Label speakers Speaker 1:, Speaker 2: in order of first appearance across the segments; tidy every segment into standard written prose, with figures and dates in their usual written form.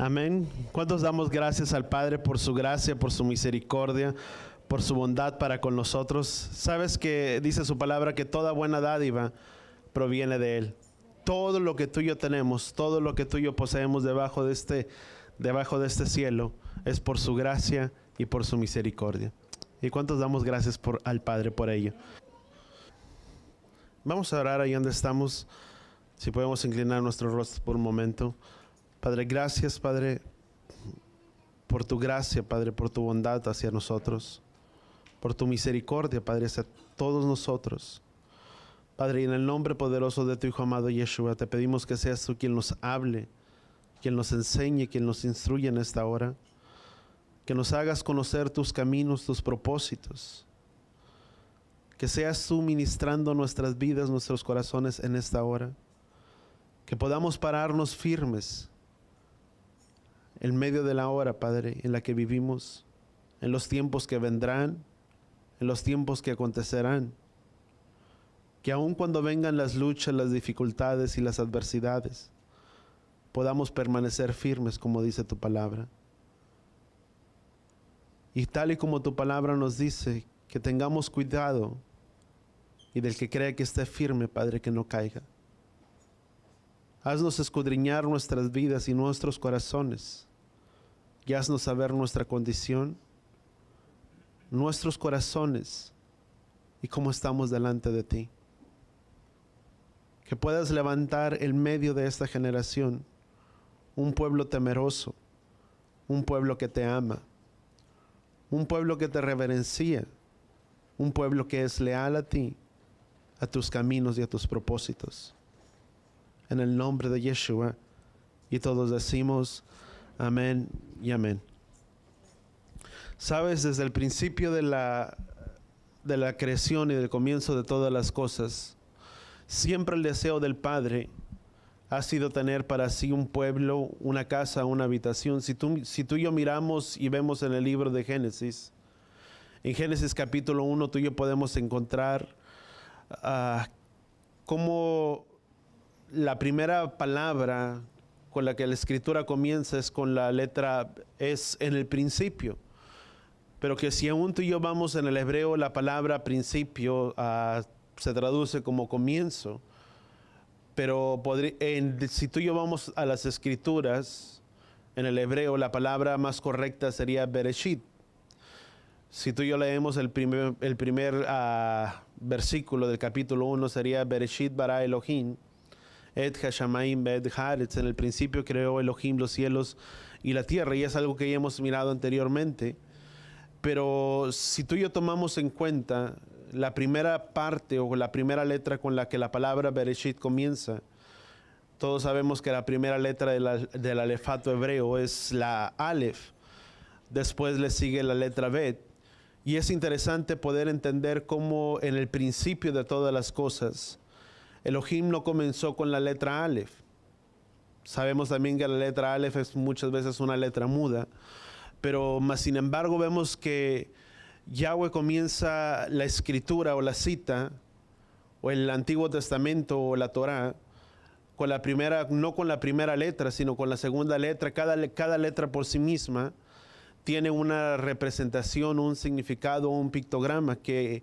Speaker 1: Amén. ¿Cuántos damos gracias al Padre por su gracia, por su misericordia, por su bondad para con nosotros? Sabes que dice su palabra que toda buena dádiva proviene de Él. Todo lo que tú y yo tenemos, todo lo que tú y yo poseemos debajo de este cielo es por su gracia y por su misericordia. ¿Y cuántos damos gracias al Padre por ello? Vamos a orar ahí donde estamos. Si podemos inclinar nuestros rostros por un momento. Padre, gracias, Padre, por tu gracia, Padre, por tu bondad hacia nosotros, por tu misericordia, Padre, hacia todos nosotros. Padre, y en el nombre poderoso de tu Hijo amado Yeshua, te pedimos que seas tú quien nos hable, quien nos enseñe, quien nos instruya en esta hora, que nos hagas conocer tus caminos, tus propósitos, que seas tú ministrando nuestras vidas, nuestros corazones en esta hora, que podamos pararnos firmes en medio de la hora, Padre, en la que vivimos, en los tiempos que vendrán, en los tiempos que acontecerán, que aun cuando vengan las luchas, las dificultades y las adversidades, podamos permanecer firmes, como dice tu palabra. Y tal y como tu palabra nos dice, que tengamos cuidado, y del que crea que esté firme, Padre, que no caiga. Haznos escudriñar nuestras vidas y nuestros corazones, y haznos saber nuestra condición, nuestros corazones y cómo estamos delante de ti. Que puedas levantar en medio de esta generación un pueblo temeroso, un pueblo que te ama, un pueblo que te reverencia, un pueblo que es leal a ti, a tus caminos y a tus propósitos. En el nombre de Yeshua, y todos decimos amén y amén. Sabes, desde el principio de la creación y del comienzo de todas las cosas, siempre el deseo del Padre ha sido tener para sí un pueblo, una casa, una habitación. Si tú y yo miramos y vemos en el libro de Génesis, en Génesis capítulo 1, tú y yo podemos encontrar cómo la primera palabra con la que la escritura comienza es con la letra, es en el principio. Pero que si aún tú y yo vamos en el hebreo, la palabra principio se traduce como comienzo. Pero si tú y yo vamos a las escrituras, en el hebreo, la palabra más correcta sería Bereshit. Si tú y yo leemos el primer versículo del capítulo 1, sería Bereshit bara Elohim et hashamayim be'ed haaretz. En el principio creó Elohim los cielos y la tierra, y es algo que ya hemos mirado anteriormente. Pero si tú y yo tomamos en cuenta la primera parte o la primera letra con la que la palabra Bereshit comienza, todos sabemos que la primera letra del alefato hebreo es la Aleph. Después le sigue la letra Bet. Y es interesante poder entender cómo en el principio de todas las cosas, Elohim no comenzó con la letra Aleph. Sabemos también que la letra Aleph es muchas veces una letra muda, pero más sin embargo vemos que Yahweh comienza la escritura o la cita, o el Antiguo Testamento o la Torá, con la primera, no con la primera letra, sino con la segunda letra. Cada letra por sí misma tiene una representación, un significado, un pictograma, que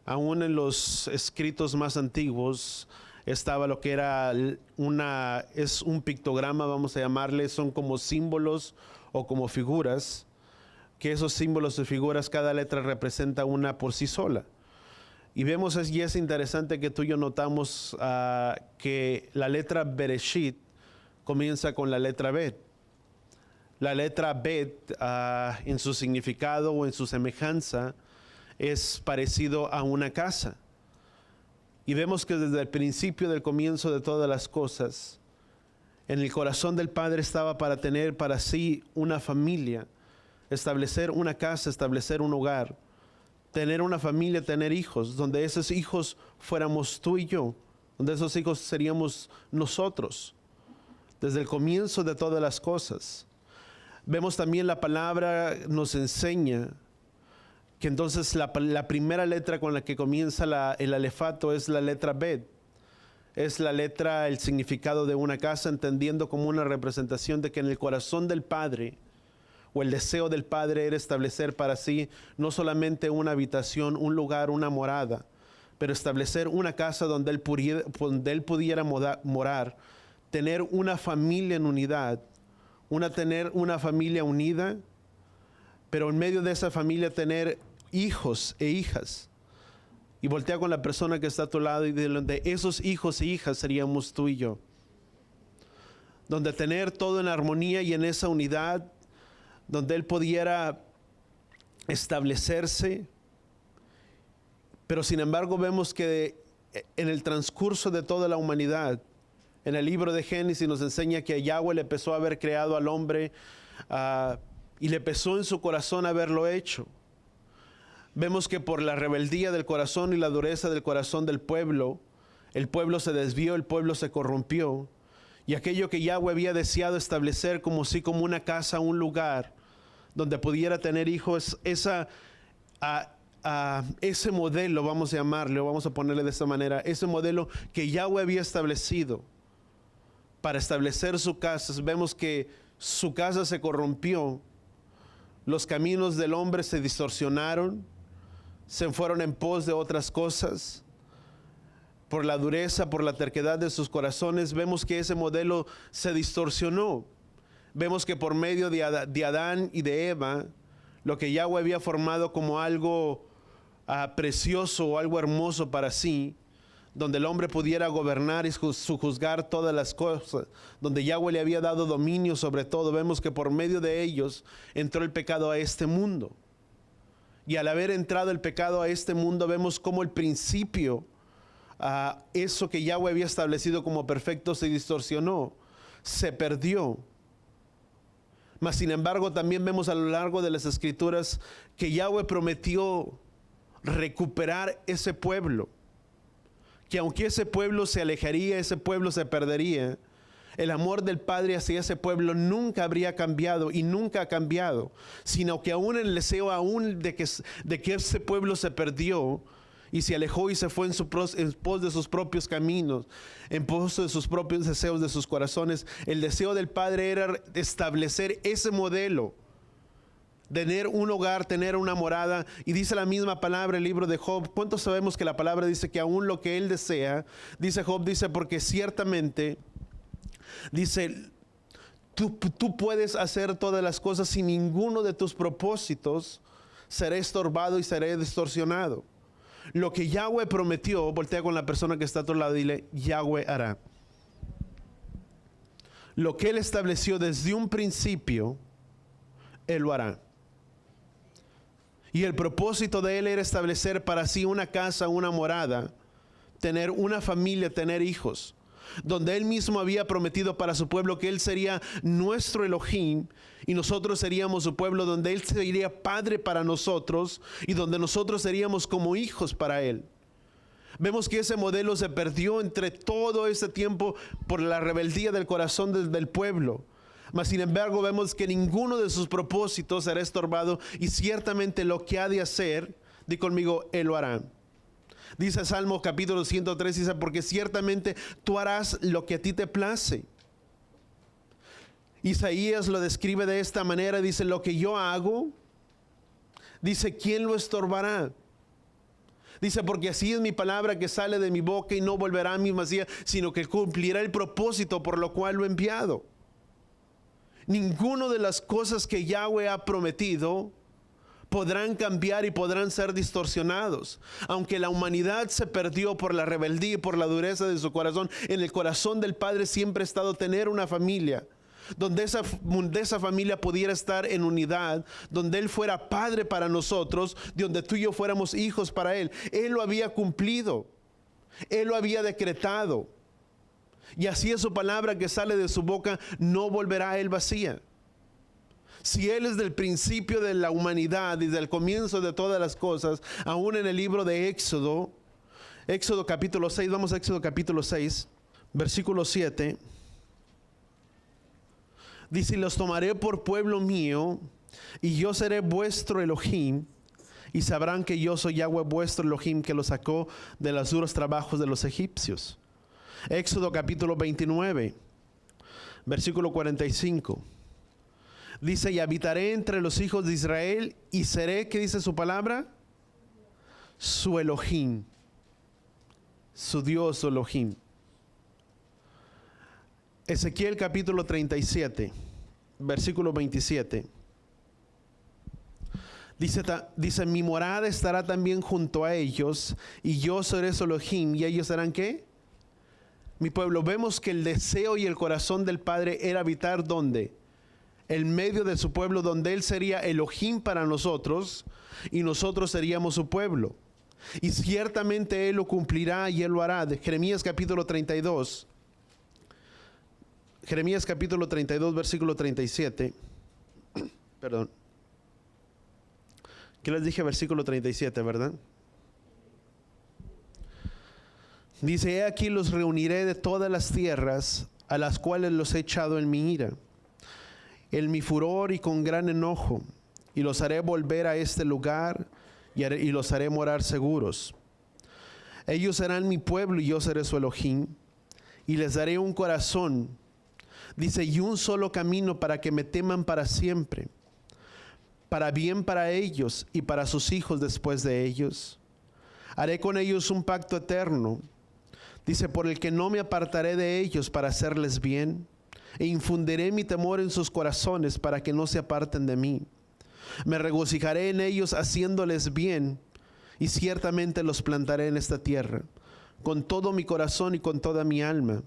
Speaker 1: aún en los escritos más antiguos estaba lo que era es un pictograma, vamos a llamarle, son como símbolos o como figuras, que esos símbolos y figuras, cada letra representa una por sí sola. Y vemos, y es interesante que tú y yo notamos que la letra Bereshit comienza con la letra Bet. La letra Bet, en su significado o en su semejanza, es parecido a una casa. Y vemos que desde el principio del comienzo de todas las cosas, en el corazón del Padre estaba para tener para sí una familia, establecer una casa, establecer un hogar, tener una familia, tener hijos, donde esos hijos fuéramos tú y yo, donde esos hijos seríamos nosotros, desde el comienzo de todas las cosas. Vemos también la palabra nos enseña que entonces la primera letra con la que comienza el alefato es la letra Bet. es la letra, el significado de una casa, entendiendo como una representación de que en el corazón del Padre, o el deseo del Padre era establecer para sí no solamente una habitación, un lugar, una morada, pero establecer una casa donde él pudiera morar, tener una familia en unidad, tener una familia unida, pero en medio de esa familia tener hijos e hijas. Y voltea con la persona que está a tu lado y de esos hijos e hijas seríamos tú y yo. Donde tener todo en armonía y en esa unidad, donde él pudiera establecerse. Pero sin embargo vemos que en el transcurso de toda la humanidad, en el libro de Génesis nos enseña que Yahweh le empezó a haber creado al hombre y le pesó en su corazón haberlo hecho. Vemos que por la rebeldía del corazón y la dureza del corazón del pueblo, el pueblo se desvió, el pueblo se corrompió. Y aquello que Yahweh había deseado establecer como una casa, un lugar donde pudiera tener hijos, ese modelo, vamos a llamarle, o vamos a ponerle de esta manera, ese modelo que Yahweh había establecido para establecer su casa, vemos que su casa se corrompió, los caminos del hombre se distorsionaron, se fueron en pos de otras cosas. Por la dureza, por la terquedad de sus corazones, vemos que ese modelo se distorsionó. Vemos que por medio de Adán y de Eva, lo que Yahweh había formado como algo precioso o algo hermoso para sí, donde el hombre pudiera gobernar y sujuzgar todas las cosas, donde Yahweh le había dado dominio sobre todo, vemos que por medio de ellos entró el pecado a este mundo. Y al haber entrado el pecado a este mundo, vemos como el principio, eso que Yahweh había establecido como perfecto, se distorsionó, se perdió. Mas sin embargo también vemos a lo largo de las escrituras que Yahweh prometió recuperar ese pueblo, que aunque ese pueblo se alejaría, ese pueblo se perdería, el amor del Padre hacia ese pueblo nunca habría cambiado y nunca ha cambiado, sino que aún el deseo de que ese pueblo se perdió y se alejó y se fue en pos de sus propios caminos, en pos de sus propios deseos de sus corazones. El deseo del Padre era establecer ese modelo, tener un hogar, tener una morada. Y dice la misma palabra el libro de Job. ¿Cuántos sabemos que la palabra dice que aún lo que él desea? Dice Job, dice, porque ciertamente, dice, tú puedes hacer todas las cosas, sin ninguno de tus propósitos será estorbado y será distorsionado. Lo que Yahweh prometió, voltea con la persona que está a tu lado y dile, Yahweh hará. Lo que él estableció desde un principio, él lo hará. Y el propósito de él era establecer para sí una casa, una morada, tener una familia, tener hijos, donde él mismo había prometido para su pueblo que él sería nuestro Elohim y nosotros seríamos su pueblo, donde él sería padre para nosotros y donde nosotros seríamos como hijos para él. Vemos que ese modelo se perdió entre todo ese tiempo por la rebeldía del corazón del pueblo. Mas sin embargo vemos que ninguno de sus propósitos será estorbado y ciertamente lo que ha de hacer, di conmigo, él lo hará. Dice Salmo capítulo 103, dice, porque ciertamente tú harás lo que a ti te place. Isaías lo describe de esta manera, dice, lo que yo hago, dice, ¿quién lo estorbará? Dice, porque así es mi palabra que sale de mi boca y no volverá a mí vacía, sino que cumplirá el propósito por lo cual lo he enviado. Ninguno de las cosas que Yahweh ha prometido podrán cambiar y podrán ser distorsionados. Aunque la humanidad se perdió por la rebeldía y por la dureza de su corazón, en el corazón del Padre siempre ha estado tener una familia, donde esa familia pudiera estar en unidad, donde Él fuera Padre para nosotros, donde tú y yo fuéramos hijos para Él. Él lo había cumplido, Él lo había decretado. Y así es su palabra que sale de su boca, no volverá a Él vacía. Si Él es del principio de la humanidad y del comienzo de todas las cosas, aún en el libro de Éxodo capítulo 6, vamos a Éxodo capítulo 6, versículo 7, dice, y los tomaré por pueblo mío, y yo seré vuestro Elohim, y sabrán que yo soy Yahweh vuestro Elohim, que los sacó de los duros trabajos de los egipcios. Éxodo capítulo 29, versículo 45. Dice, y habitaré entre los hijos de Israel y seré, ¿qué dice su palabra? Su Elohim, su Dios, su Elohim. Ezequiel capítulo 37, versículo 27. Dice, mi morada estará también junto a ellos y yo seré su Elohim y ellos serán ¿qué? Mi pueblo. Vemos que el deseo y el corazón del Padre era habitar ¿dónde? En medio de su pueblo, donde Él sería Elohim para nosotros y nosotros seríamos su pueblo. Y ciertamente Él lo cumplirá y Él lo hará. De Jeremías capítulo 32. Jeremías capítulo 32, versículo 37. Perdón. ¿Qué les dije? Versículo 37, ¿verdad? Dice, he aquí los reuniré de todas las tierras a las cuales los he echado en mi ira, en mi furor y con gran enojo, y los haré volver a este lugar y los haré morar seguros. Ellos serán mi pueblo y yo seré su Elohim, y les daré un corazón, dice, y un solo camino para que me teman para siempre, para bien para ellos y para sus hijos después de ellos. Haré con ellos un pacto eterno, dice, por el que no me apartaré de ellos para hacerles bien, e infundiré mi temor en sus corazones para que no se aparten de mí. Me regocijaré en ellos haciéndoles bien, y ciertamente los plantaré en esta tierra, con todo mi corazón y con toda mi alma.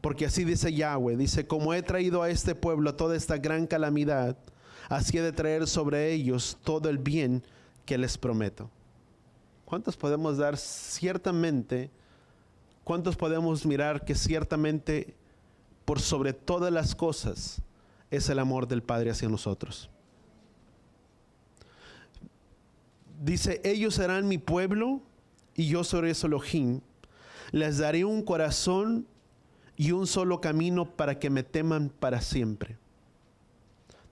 Speaker 1: Porque así dice Yahweh, dice, como he traído a este pueblo a toda esta gran calamidad, así he de traer sobre ellos todo el bien que les prometo. ¿Cuántos podemos dar ciertamente? ¿Cuántos podemos mirar que ciertamente por sobre todas las cosas es el amor del Padre hacia nosotros? Dice, ellos serán mi pueblo y yo seré su Elohim. Les daré un corazón y un solo camino para que me teman para siempre.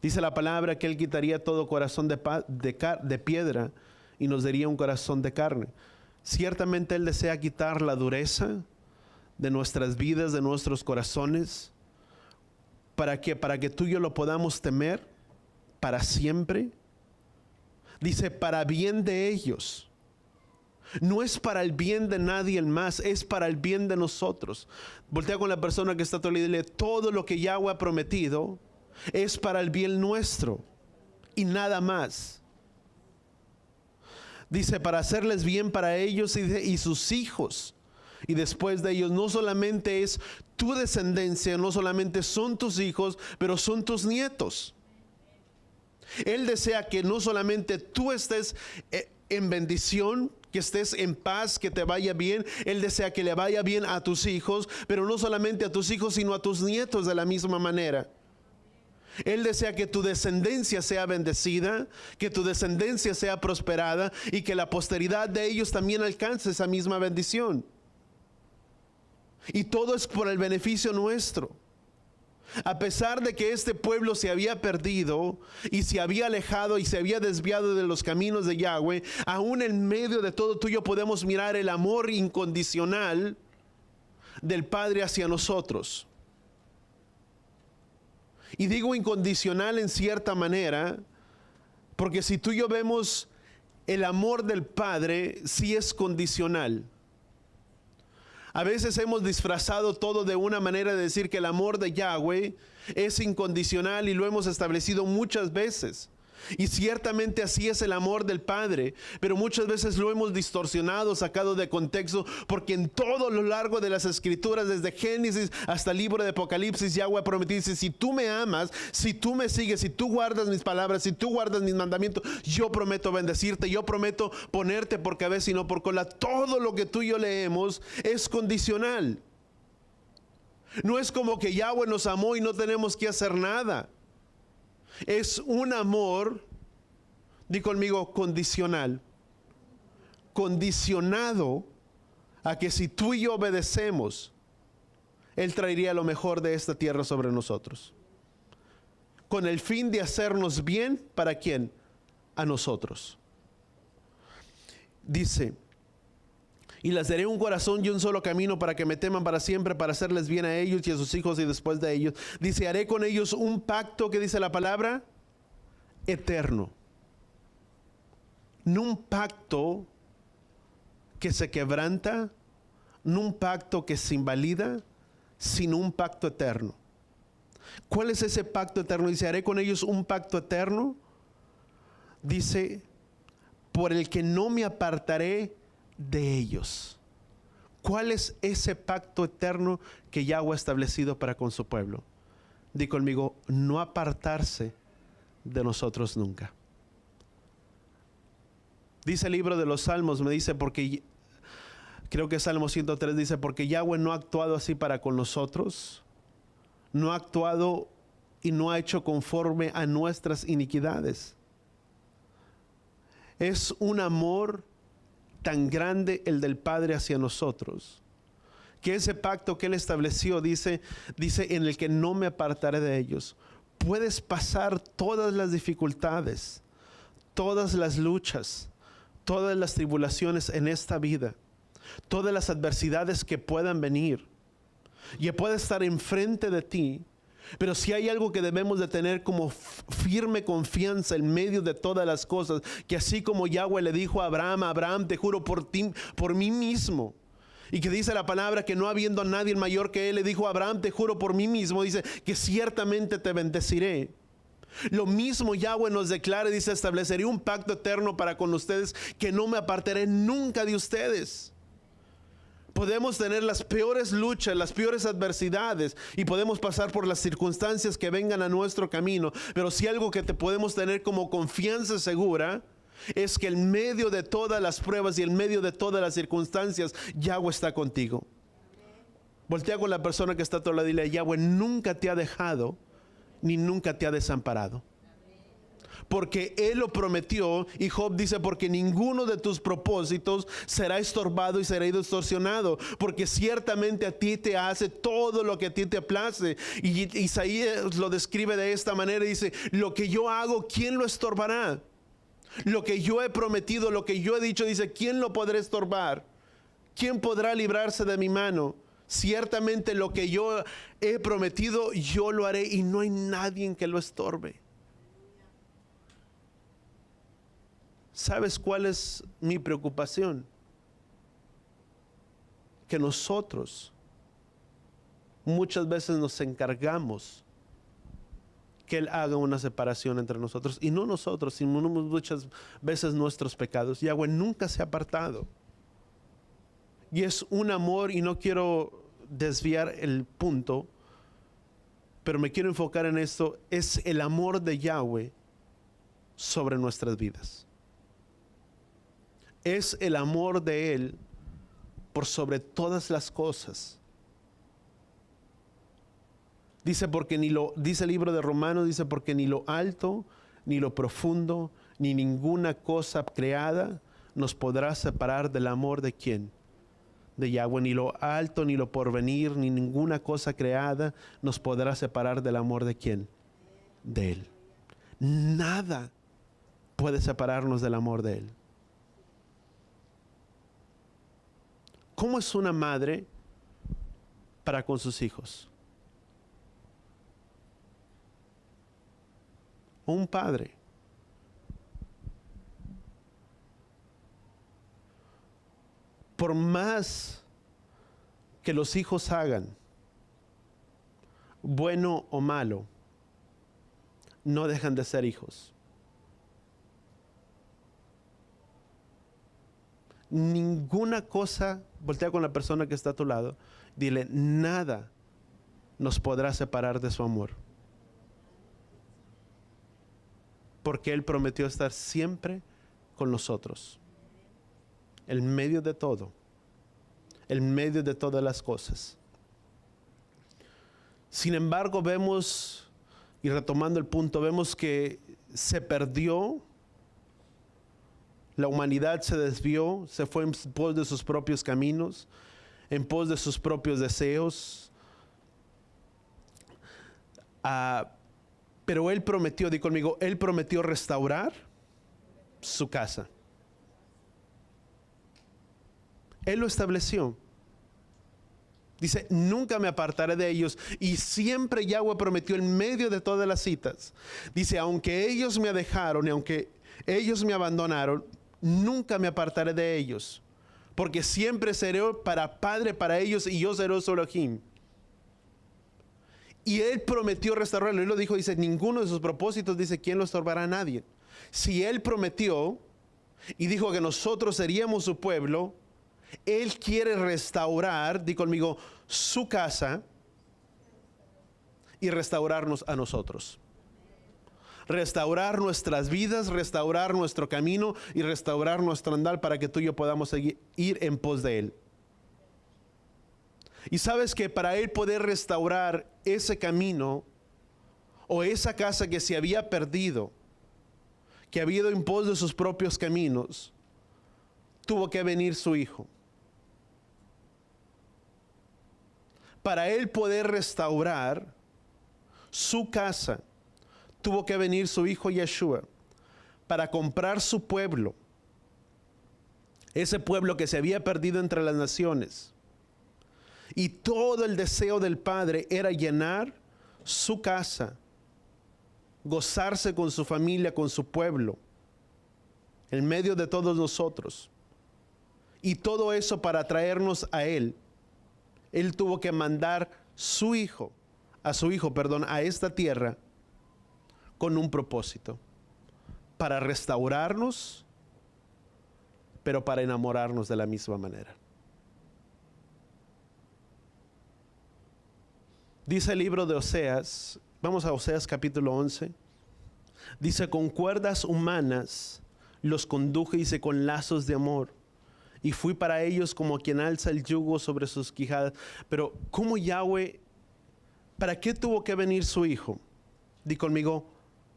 Speaker 1: Dice la palabra que Él quitaría todo corazón de piedra y nos daría un corazón de carne. Ciertamente Él desea quitar la dureza de nuestras vidas, de nuestros corazones. ¿Para qué? Para que tú y yo lo podamos temer para siempre. Dice, para bien de ellos. No es para el bien de nadie más, es para el bien de nosotros. Voltea con la persona que está a tu lado y dile, todo lo que Yahweh ha prometido es para el bien nuestro y nada más. Dice, para hacerles bien para ellos y sus hijos. Y después de ellos, no solamente es tu descendencia, no solamente son tus hijos, pero son tus nietos. Él desea que no solamente tú estés en bendición, que estés en paz, que te vaya bien. Él desea que le vaya bien a tus hijos, pero no solamente a tus hijos, sino a tus nietos de la misma manera. Él desea que tu descendencia sea bendecida, que tu descendencia sea prosperada y que la posteridad de ellos también alcance esa misma bendición. Y todo es por el beneficio nuestro. A pesar de que este pueblo se había perdido y se había alejado y se había desviado de los caminos de Yahweh, aún en medio de todo tú y yo podemos mirar el amor incondicional del Padre hacia nosotros. Y digo incondicional en cierta manera, porque si tú y yo vemos el amor del Padre, sí es condicional. A veces hemos disfrazado todo de una manera de decir que el amor de Yahweh es incondicional y lo hemos establecido muchas veces. Y ciertamente así es el amor del Padre, pero muchas veces lo hemos distorsionado, sacado de contexto, porque en todo lo largo de las Escrituras, desde Génesis hasta el libro de Apocalipsis, Yahweh prometió, dice, si tú me amas, si tú me sigues, si tú guardas mis palabras, si tú guardas mis mandamientos, yo prometo bendecirte, yo prometo ponerte por cabeza y no por cola. Todo lo que tú y yo leemos es condicional. No es como que Yahweh nos amó y no tenemos que hacer nada. Es un amor, di conmigo, condicional. Condicionado a que si tú y yo obedecemos, Él traería lo mejor de esta tierra sobre nosotros. Con el fin de hacernos bien, ¿para quién? A nosotros. Dice, Y les daré un corazón y un solo camino para que me teman para siempre, para hacerles bien a ellos y a sus hijos y después de ellos. Dice, haré con ellos un pacto, que dice la palabra, eterno. No un pacto que se quebranta, no un pacto que se invalida, sino un pacto eterno. ¿Cuál es ese pacto eterno? Dice, haré con ellos un pacto eterno. Dice, por el que no me apartaré de ellos. ¿Cuál es ese pacto eterno que Yahweh ha establecido para con su pueblo? Di conmigo, no apartarse de nosotros nunca. Dice el libro de los Salmos, me dice, porque creo que Salmo 103 dice, porque Yahweh no ha actuado así para con nosotros, no ha actuado y no ha hecho conforme a nuestras iniquidades. Es un amor tan grande el del Padre hacia nosotros, que ese pacto que Él estableció, dice en el que no me apartaré de ellos. Puedes pasar todas las dificultades, todas las luchas, todas las tribulaciones en esta vida, todas las adversidades que puedan venir, y puede estar enfrente de ti. Pero si hay algo que debemos de tener como firme confianza en medio de todas las cosas, que así como Yahweh le dijo a Abraham, te juro por ti, por mí mismo. Y que dice la palabra que no habiendo a nadie mayor que él, le dijo a Abraham, te juro por mí mismo, dice que ciertamente te bendeciré. Lo mismo Yahweh nos declara, dice, estableceré un pacto eterno para con ustedes, que no me apartaré nunca de ustedes. Podemos tener las peores luchas, las peores adversidades, y podemos pasar por las circunstancias que vengan a nuestro camino, pero si algo que te podemos tener como confianza segura es que en medio de todas las pruebas y en medio de todas las circunstancias, Yahweh está contigo. Voltea con la persona que está a tu lado y dile, Yahweh nunca te ha dejado ni nunca te ha desamparado. Porque Él lo prometió, y Job dice, porque ninguno de tus propósitos será estorbado y será distorsionado, porque ciertamente a ti te hace todo lo que a ti te place. Y Isaías lo describe de esta manera, dice, lo que yo hago, ¿quién lo estorbará? Lo que yo he prometido, lo que yo he dicho, dice, ¿quién lo podrá estorbar? ¿Quién podrá librarse de mi mano? Ciertamente lo que yo he prometido, yo lo haré, y no hay nadie que lo estorbe. ¿Sabes cuál es mi preocupación? Que nosotros muchas veces nos encargamos que Él haga una separación entre nosotros, y no nosotros, sino muchas veces nuestros pecados. Yahweh nunca se ha apartado. Y es un amor, y no quiero desviar el punto, pero me quiero enfocar en esto, es el amor de Yahweh sobre nuestras vidas. Es el amor de Él por sobre todas las cosas. Dice dice el libro de Romanos, dice, porque ni lo alto, ni lo profundo, ni ninguna cosa creada nos podrá separar del amor de ¿quién? De Yahweh. Ni lo alto, ni lo porvenir, ni ninguna cosa creada nos podrá separar del amor de ¿quién? De Él. Nada puede separarnos del amor de Él. ¿Cómo es una madre para con sus hijos? O un padre. Por más que los hijos hagan, bueno o malo, no dejan de ser hijos. Ninguna cosa, voltea con la persona que está a tu lado, dile, nada nos podrá separar de su amor. Porque Él prometió estar siempre con nosotros, en medio de todo, en medio de todas las cosas. Sin embargo, vemos, y retomando el punto, vemos que se perdió. La humanidad se desvió, se fue en pos de sus propios caminos, en pos de sus propios deseos. Pero Él prometió, di conmigo, Él prometió restaurar su casa. Él lo estableció. Dice, nunca me apartaré de ellos. Y siempre Yahweh prometió en medio de todas las citas. Dice, aunque ellos me dejaron y aunque ellos me abandonaron, nunca me apartaré de ellos. Porque siempre seré para padre para ellos y yo seré su Elohim. Y Él prometió restaurarlo. Él lo dijo, dice, ninguno de sus propósitos, dice, ¿quién lo estorbará? A nadie. Si Él prometió y dijo que nosotros seríamos su pueblo, Él quiere restaurar, di conmigo, su casa y restaurarnos a nosotros. Restaurar nuestras vidas, restaurar nuestro camino y restaurar nuestro andar para que tú y yo podamos ir en pos de Él. Y sabes que para Él poder restaurar ese camino o esa casa que se había perdido, que había ido en pos de sus propios caminos, tuvo que venir su Hijo. Para Él poder restaurar su casa, tuvo que venir su Hijo Yeshua para comprar su pueblo, ese pueblo que se había perdido entre las naciones. Y todo el deseo del Padre era llenar su casa, gozarse con su familia, con su pueblo, en medio de todos nosotros. Y todo eso para traernos a Él. Él tuvo que mandar a su hijo, a esta tierra con un propósito, para restaurarnos, pero para enamorarnos de la misma manera. Dice el libro de Oseas, vamos a Oseas capítulo 11, dice, con cuerdas humanas los conduje, dice, con lazos de amor, y fui para ellos como quien alza el yugo sobre sus quijadas. Pero ¿cómo Yahweh, para qué tuvo que venir su Hijo? Di conmigo,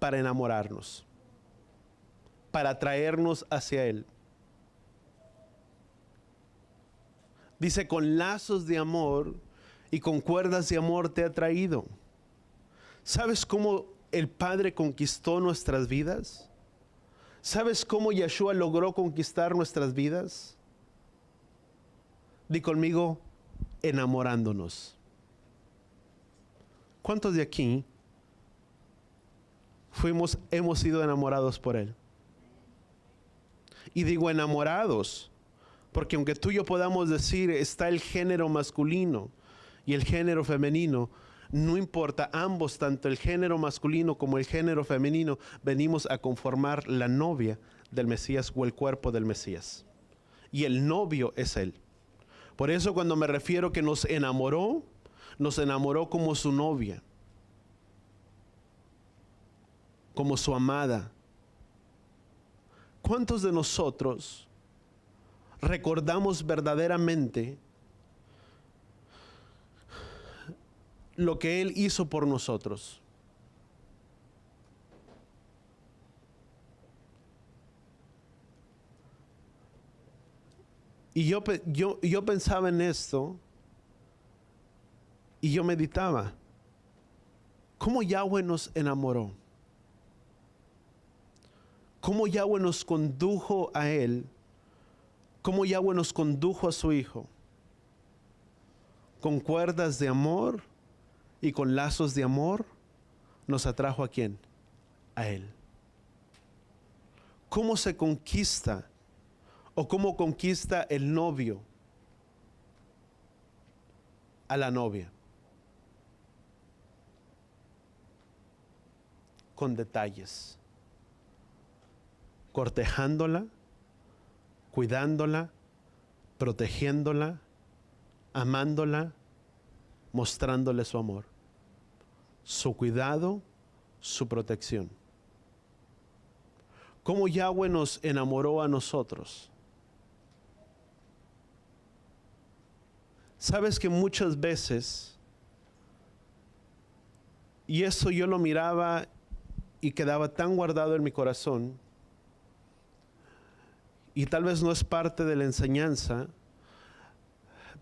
Speaker 1: para enamorarnos, para traernos hacia Él. Dice, con lazos de amor y con cuerdas de amor te ha traído. ¿Sabes cómo el Padre conquistó nuestras vidas? ¿Sabes cómo Yeshua logró conquistar nuestras vidas? Di conmigo, enamorándonos. ¿Cuántos de aquí hemos sido enamorados por Él? Y digo enamorados, porque aunque tú y yo podamos decir, está el género masculino y el género femenino, no importa, ambos, tanto el género masculino como el género femenino, venimos a conformar la novia del Mesías o el cuerpo del Mesías. Y el novio es Él. Por eso cuando me refiero que nos enamoró como su novia, como su amada. ¿Cuántos de nosotros recordamos verdaderamente lo que Él hizo por nosotros? Y yo pensaba en esto y yo meditaba, ¿cómo Yahweh nos enamoró? ¿Cómo Yahweh nos condujo a Él? ¿Cómo Yahweh nos condujo a su Hijo? Con cuerdas de amor y con lazos de amor nos atrajo ¿a quién? A Él. ¿Cómo se conquista o cómo conquista el novio a la novia? Con detalles, cortejándola, cuidándola, protegiéndola, amándola, mostrándole su amor, su cuidado, su protección. ¿Cómo Yahweh nos enamoró a nosotros? Sabes que muchas veces, y eso yo lo miraba y quedaba tan guardado en mi corazón, y tal vez no es parte de la enseñanza,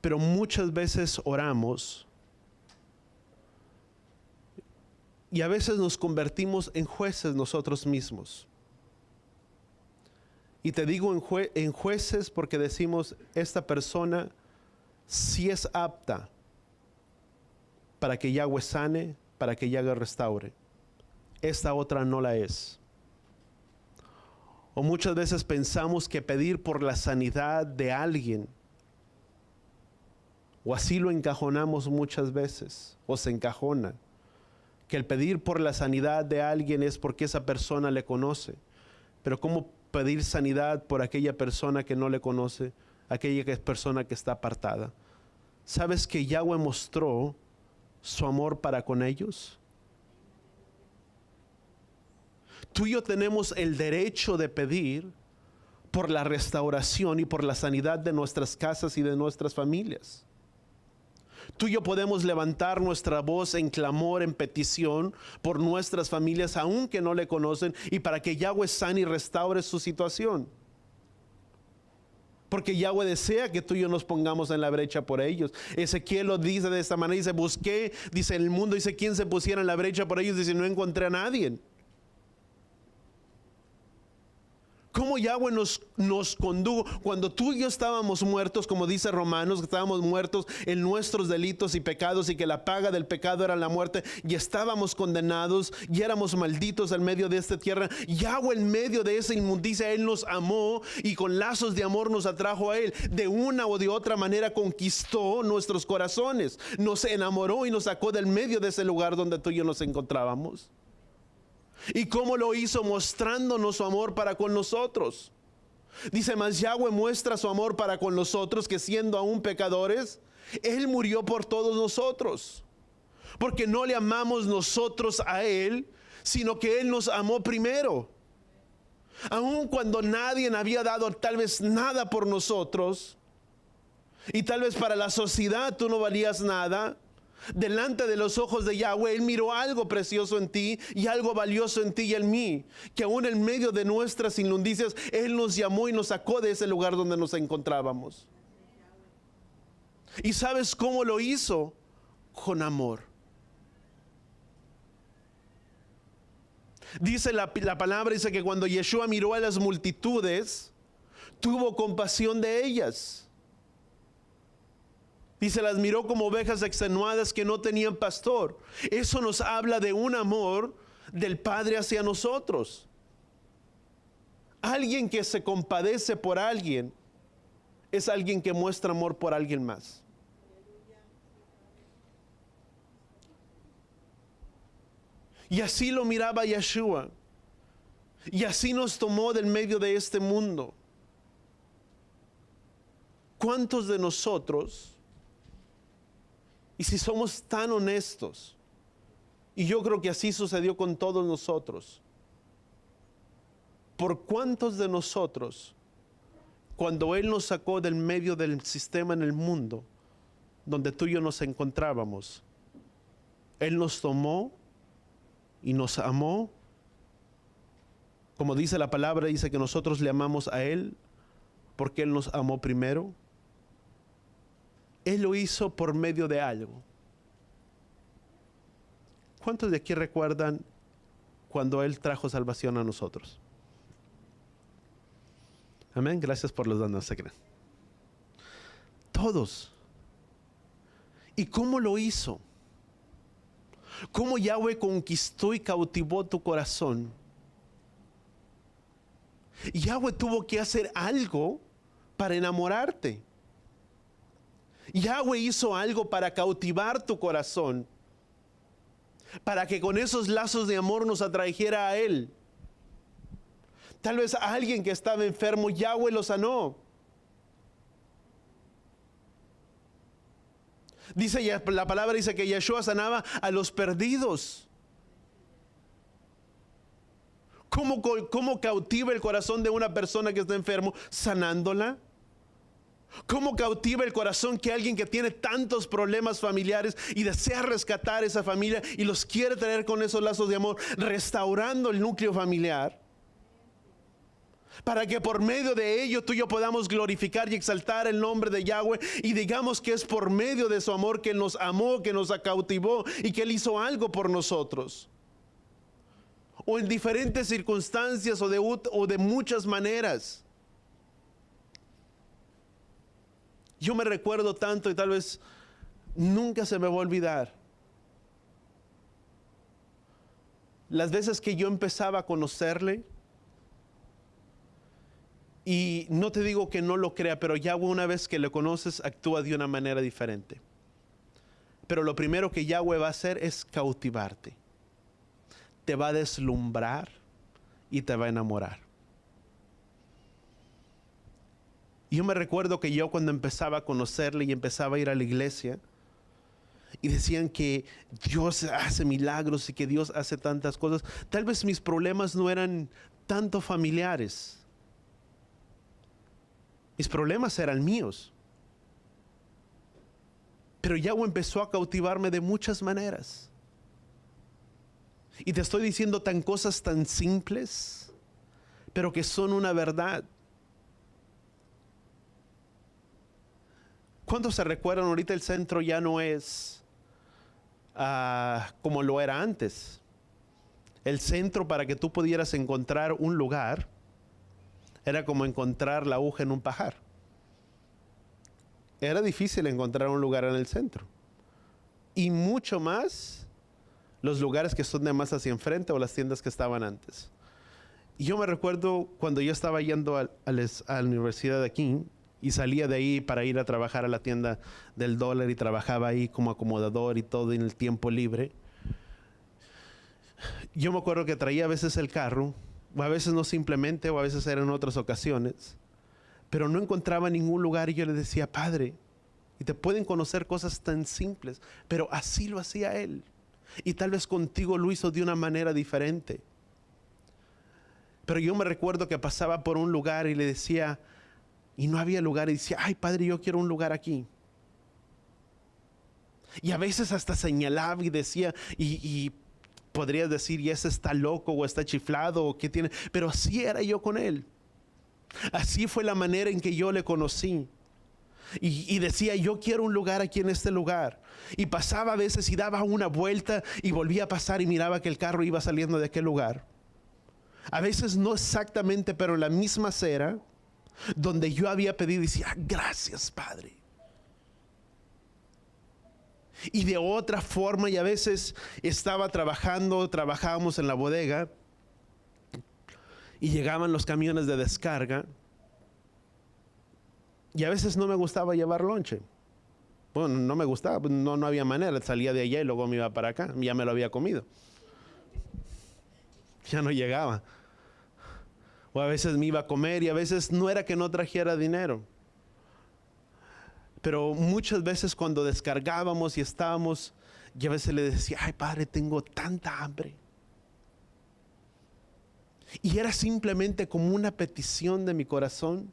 Speaker 1: pero muchas veces oramos y a veces nos convertimos en jueces nosotros mismos. Y te digo en Jueces porque decimos, esta persona sí es apta para que Yahweh sane, para que Yahweh restaure. Esta otra no la es. O muchas veces pensamos que pedir por la sanidad de alguien, o así lo encajonamos muchas veces, o se encajona, que el pedir por la sanidad de alguien es porque esa persona le conoce. Pero ¿cómo pedir sanidad por aquella persona que no le conoce, aquella persona que está apartada? ¿Sabes que Yahweh mostró su amor para con ellos? Tú y yo tenemos el derecho de pedir por la restauración y por la sanidad de nuestras casas y de nuestras familias. Tú y yo podemos levantar nuestra voz en clamor, en petición por nuestras familias, aunque no le conocen, y para que Yahweh sane y restaure su situación. Porque Yahweh desea que tú y yo nos pongamos en la brecha por ellos. Ezequiel lo dice de esta manera, dice, busqué, dice, en el mundo, dice, ¿quién se pusiera en la brecha por ellos? Dice, no encontré a nadie. ¿Cómo Yahweh nos condujo? Cuando tú y yo estábamos muertos, como dice Romanos, que estábamos muertos en nuestros delitos y pecados, y que la paga del pecado era la muerte, y estábamos condenados y éramos malditos en medio de esta tierra. Yahweh, en medio de esa inmundicia, Él nos amó y con lazos de amor nos atrajo a Él. De una o de otra manera conquistó nuestros corazones, nos enamoró y nos sacó del medio de ese lugar donde tú y yo nos encontrábamos. ¿Y cómo lo hizo? Mostrándonos su amor para con nosotros. Dice, mas Yahweh muestra su amor para con nosotros, que siendo aún pecadores, Él murió por todos nosotros. Porque no le amamos nosotros a Él, sino que Él nos amó primero. Aun cuando nadie había dado tal vez nada por nosotros, y tal vez para la sociedad tú no valías nada, delante de los ojos de Yahweh, Él miró algo precioso en ti y algo valioso en ti y en mí, que aún en medio de nuestras inmundicias, Él nos llamó y nos sacó de ese lugar donde nos encontrábamos. ¿Y sabes cómo lo hizo? Con amor. Dice la palabra, dice que cuando Yeshua miró a las multitudes, tuvo compasión de ellas. Dice, las miró como ovejas extenuadas que no tenían pastor. Eso nos habla de un amor del Padre hacia nosotros. Alguien que se compadece por alguien es alguien que muestra amor por alguien más. Y así lo miraba Yeshua. Y así nos tomó del medio de este mundo. ¿Cuántos de nosotros, y si somos tan honestos, y yo creo que así sucedió con todos nosotros, por cuántos de nosotros, cuando Él nos sacó del medio del sistema en el mundo, donde tú y yo nos encontrábamos, Él nos tomó y nos amó? Como dice la palabra, dice que nosotros le amamos a Él porque Él nos amó primero. Él lo hizo por medio de algo. ¿Cuántos de aquí recuerdan cuando Él trajo salvación a nosotros? Amén. Gracias por los dones. Todos. ¿Y cómo lo hizo? ¿Cómo Yahweh conquistó y cautivó tu corazón? Yahweh tuvo que hacer algo para enamorarte. Yahweh hizo algo para cautivar tu corazón, para que con esos lazos de amor nos atrajera a Él. Tal vez a alguien que estaba enfermo, Yahweh lo sanó. Dice la palabra, dice que Yeshua sanaba a los perdidos. ¿Cómo cautiva el corazón de una persona que está enfermo? Sanándola. ¿Cómo cautiva el corazón que alguien que tiene tantos problemas familiares y desea rescatar esa familia y los quiere tener con esos lazos de amor, restaurando el núcleo familiar? Para que por medio de ello tú y yo podamos glorificar y exaltar el nombre de Yahweh y digamos que es por medio de su amor que Él nos amó, que nos cautivó y que Él hizo algo por nosotros. O en diferentes circunstancias o de muchas maneras. Yo me recuerdo tanto y tal vez nunca se me va a olvidar las veces que yo empezaba a conocerle. Y no te digo que no lo crea, pero Yahweh, una vez que le conoces, actúa de una manera diferente. Pero lo primero que Yahweh va a hacer es cautivarte. Te va a deslumbrar y te va a enamorar. Y yo me recuerdo que yo cuando empezaba a conocerle y empezaba a ir a la iglesia, y decían que Dios hace milagros y que Dios hace tantas cosas, tal vez mis problemas no eran tanto familiares. Mis problemas eran míos. Pero Yahweh empezó a cautivarme de muchas maneras. Y te estoy diciendo tan cosas tan simples, pero que son una verdad. ¿Cuántos se recuerdan? Ahorita el centro ya no es como lo era antes. El centro, para que tú pudieras encontrar un lugar, era como encontrar la aguja en un pajar. Era difícil encontrar un lugar en el centro. Y mucho más los lugares que son de más hacia enfrente o las tiendas que estaban antes. Y yo me recuerdo cuando yo estaba yendo a la universidad de aquí y salía de ahí para ir a trabajar a la tienda del dólar y trabajaba ahí como acomodador y todo en el tiempo libre. Yo me acuerdo que traía a veces el carro, o a veces no simplemente, o a veces eran en otras ocasiones, pero no encontraba ningún lugar y yo le decía, Padre, y te pueden conocer cosas tan simples, pero así lo hacía Él. Y tal vez contigo lo hizo de una manera diferente. Pero yo me recuerdo que pasaba por un lugar y le decía, y no había lugar, y decía, ay Padre, yo quiero un lugar aquí. Y a veces hasta señalaba y decía, y podrías decir, y ese está loco o está chiflado o qué tiene, pero así era yo con Él. Así fue la manera en que yo le conocí. Y decía, yo quiero un lugar aquí en este lugar. Y pasaba a veces y daba una vuelta y volvía a pasar y miraba que el carro iba saliendo de aquel lugar. A veces no exactamente, pero en la misma acera donde yo había pedido, y decía, gracias Padre. Y de otra forma, y a veces trabajábamos en la bodega y llegaban los camiones de descarga. Y a veces no me gustaba llevar lonche. Bueno, no me gustaba, no había manera. Salía de allá y luego me iba para acá. Ya me lo había comido. Ya no llegaba. O a veces me iba a comer y a veces no era que no trajera dinero. Pero muchas veces cuando descargábamos y estábamos, y a veces le decía, ay Padre, tengo tanta hambre. Y era simplemente como una petición de mi corazón.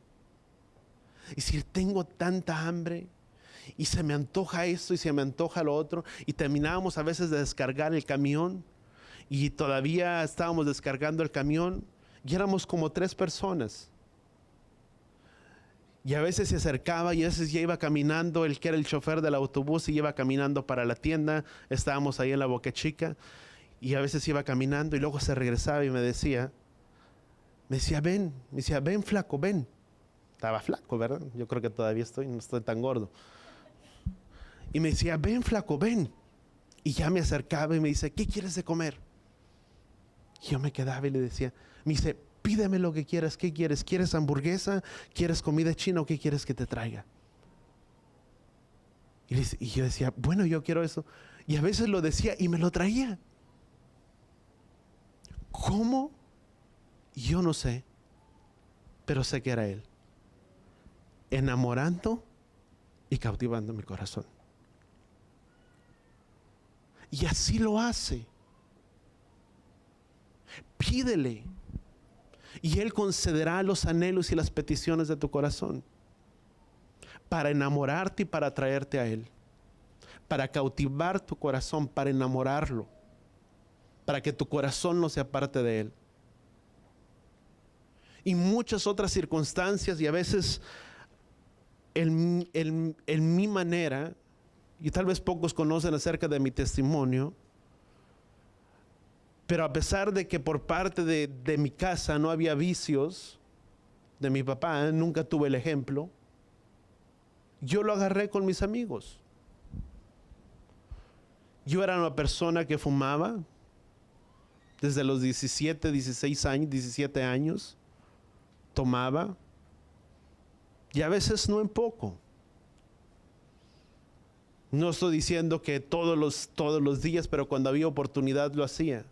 Speaker 1: Y decir, tengo tanta hambre y se me antoja esto y se me antoja lo otro. Y terminábamos a veces de descargar el camión y todavía estábamos descargando el camión y éramos como 3 personas. Y a veces se acercaba y a veces ya iba caminando, el que era el chofer del autobús y iba caminando para la tienda. Estábamos ahí en la Boca Chica y a veces iba caminando y luego se regresaba y me decía, ven, ven flaco, ven. Estaba flaco, ¿verdad? Yo creo que todavía no estoy tan gordo. Y me decía, ven flaco, ven. Y ya me acercaba y me dice, ¿qué quieres de comer? Y yo me quedaba y le decía, me dice, pídeme lo que quieras, ¿qué quieres? ¿Quieres hamburguesa? ¿Quieres comida china o qué quieres que te traiga? Y yo decía, bueno, yo quiero eso. Y a veces lo decía y me lo traía. ¿Cómo? Yo no sé, pero sé que era Él, enamorando y cautivando mi corazón. Y así lo hace. Pídele y Él concederá los anhelos y las peticiones de tu corazón para enamorarte y para atraerte a Él, para cautivar tu corazón, para enamorarlo, para que tu corazón no se aparte de Él. Y muchas otras circunstancias, y a veces en mi manera, y tal vez pocos conocen acerca de mi testimonio, pero a pesar de que por parte de mi casa no había vicios, de mi papá, nunca tuve el ejemplo, yo lo agarré con mis amigos. Yo era una persona que fumaba desde los 17, 16 años, 17 años. Tomaba. Y a veces no en poco. No estoy diciendo que todos los días, pero cuando había oportunidad lo hacía.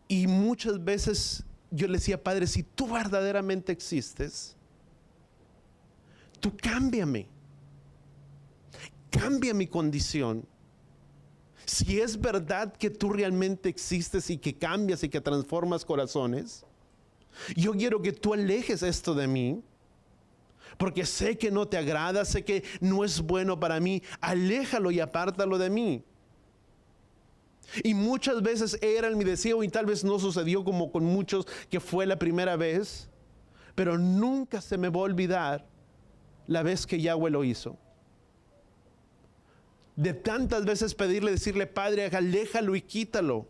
Speaker 1: Y muchas veces yo le decía, Padre, si tú verdaderamente existes, tú cámbiame. Cambia mi condición. Si es verdad que tú realmente existes y que cambias y que transformas corazones, yo quiero que tú alejes esto de mí, porque sé que no te agrada, sé que no es bueno para mí. Aléjalo y apártalo de mí. Y muchas veces era mi deseo, y tal vez no sucedió como con muchos que fue la primera vez, pero nunca se me va a olvidar la vez que Yahweh lo hizo. De tantas veces pedirle, decirle, Padre, aléjalo y quítalo.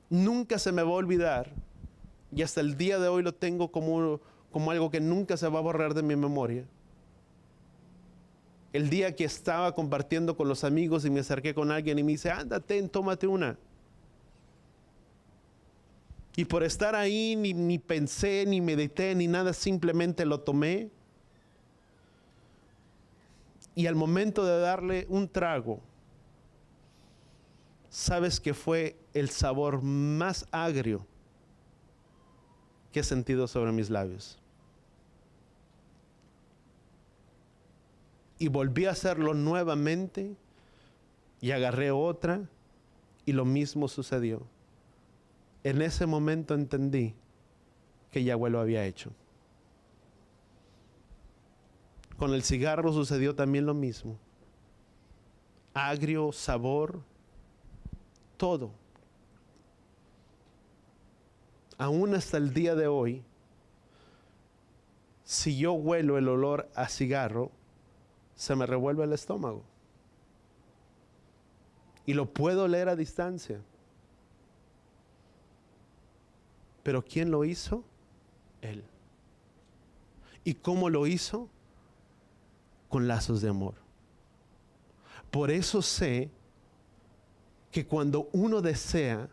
Speaker 1: Nunca se me va a olvidar. Y hasta el día de hoy lo tengo como algo que nunca se va a borrar de mi memoria. El día que estaba compartiendo con los amigos y me acerqué con alguien y me dice, ándate, tómate una. Y por estar ahí ni pensé, ni medité, ni nada, simplemente lo tomé. Y al momento de darle un trago, ¿sabes que fue el sabor más agrio que he sentido sobre mis labios? Y volví a hacerlo nuevamente y agarré otra y lo mismo sucedió. En ese momento entendí que Yahweh lo había hecho. Con el cigarro sucedió también lo mismo. Agrio, sabor, todo. Aún hasta el día de hoy, si yo huelo el olor a cigarro, se me revuelve el estómago. Y lo puedo oler a distancia. Pero ¿quién lo hizo? Él. ¿Y cómo lo hizo? Con lazos de amor. Por eso sé que cuando uno desea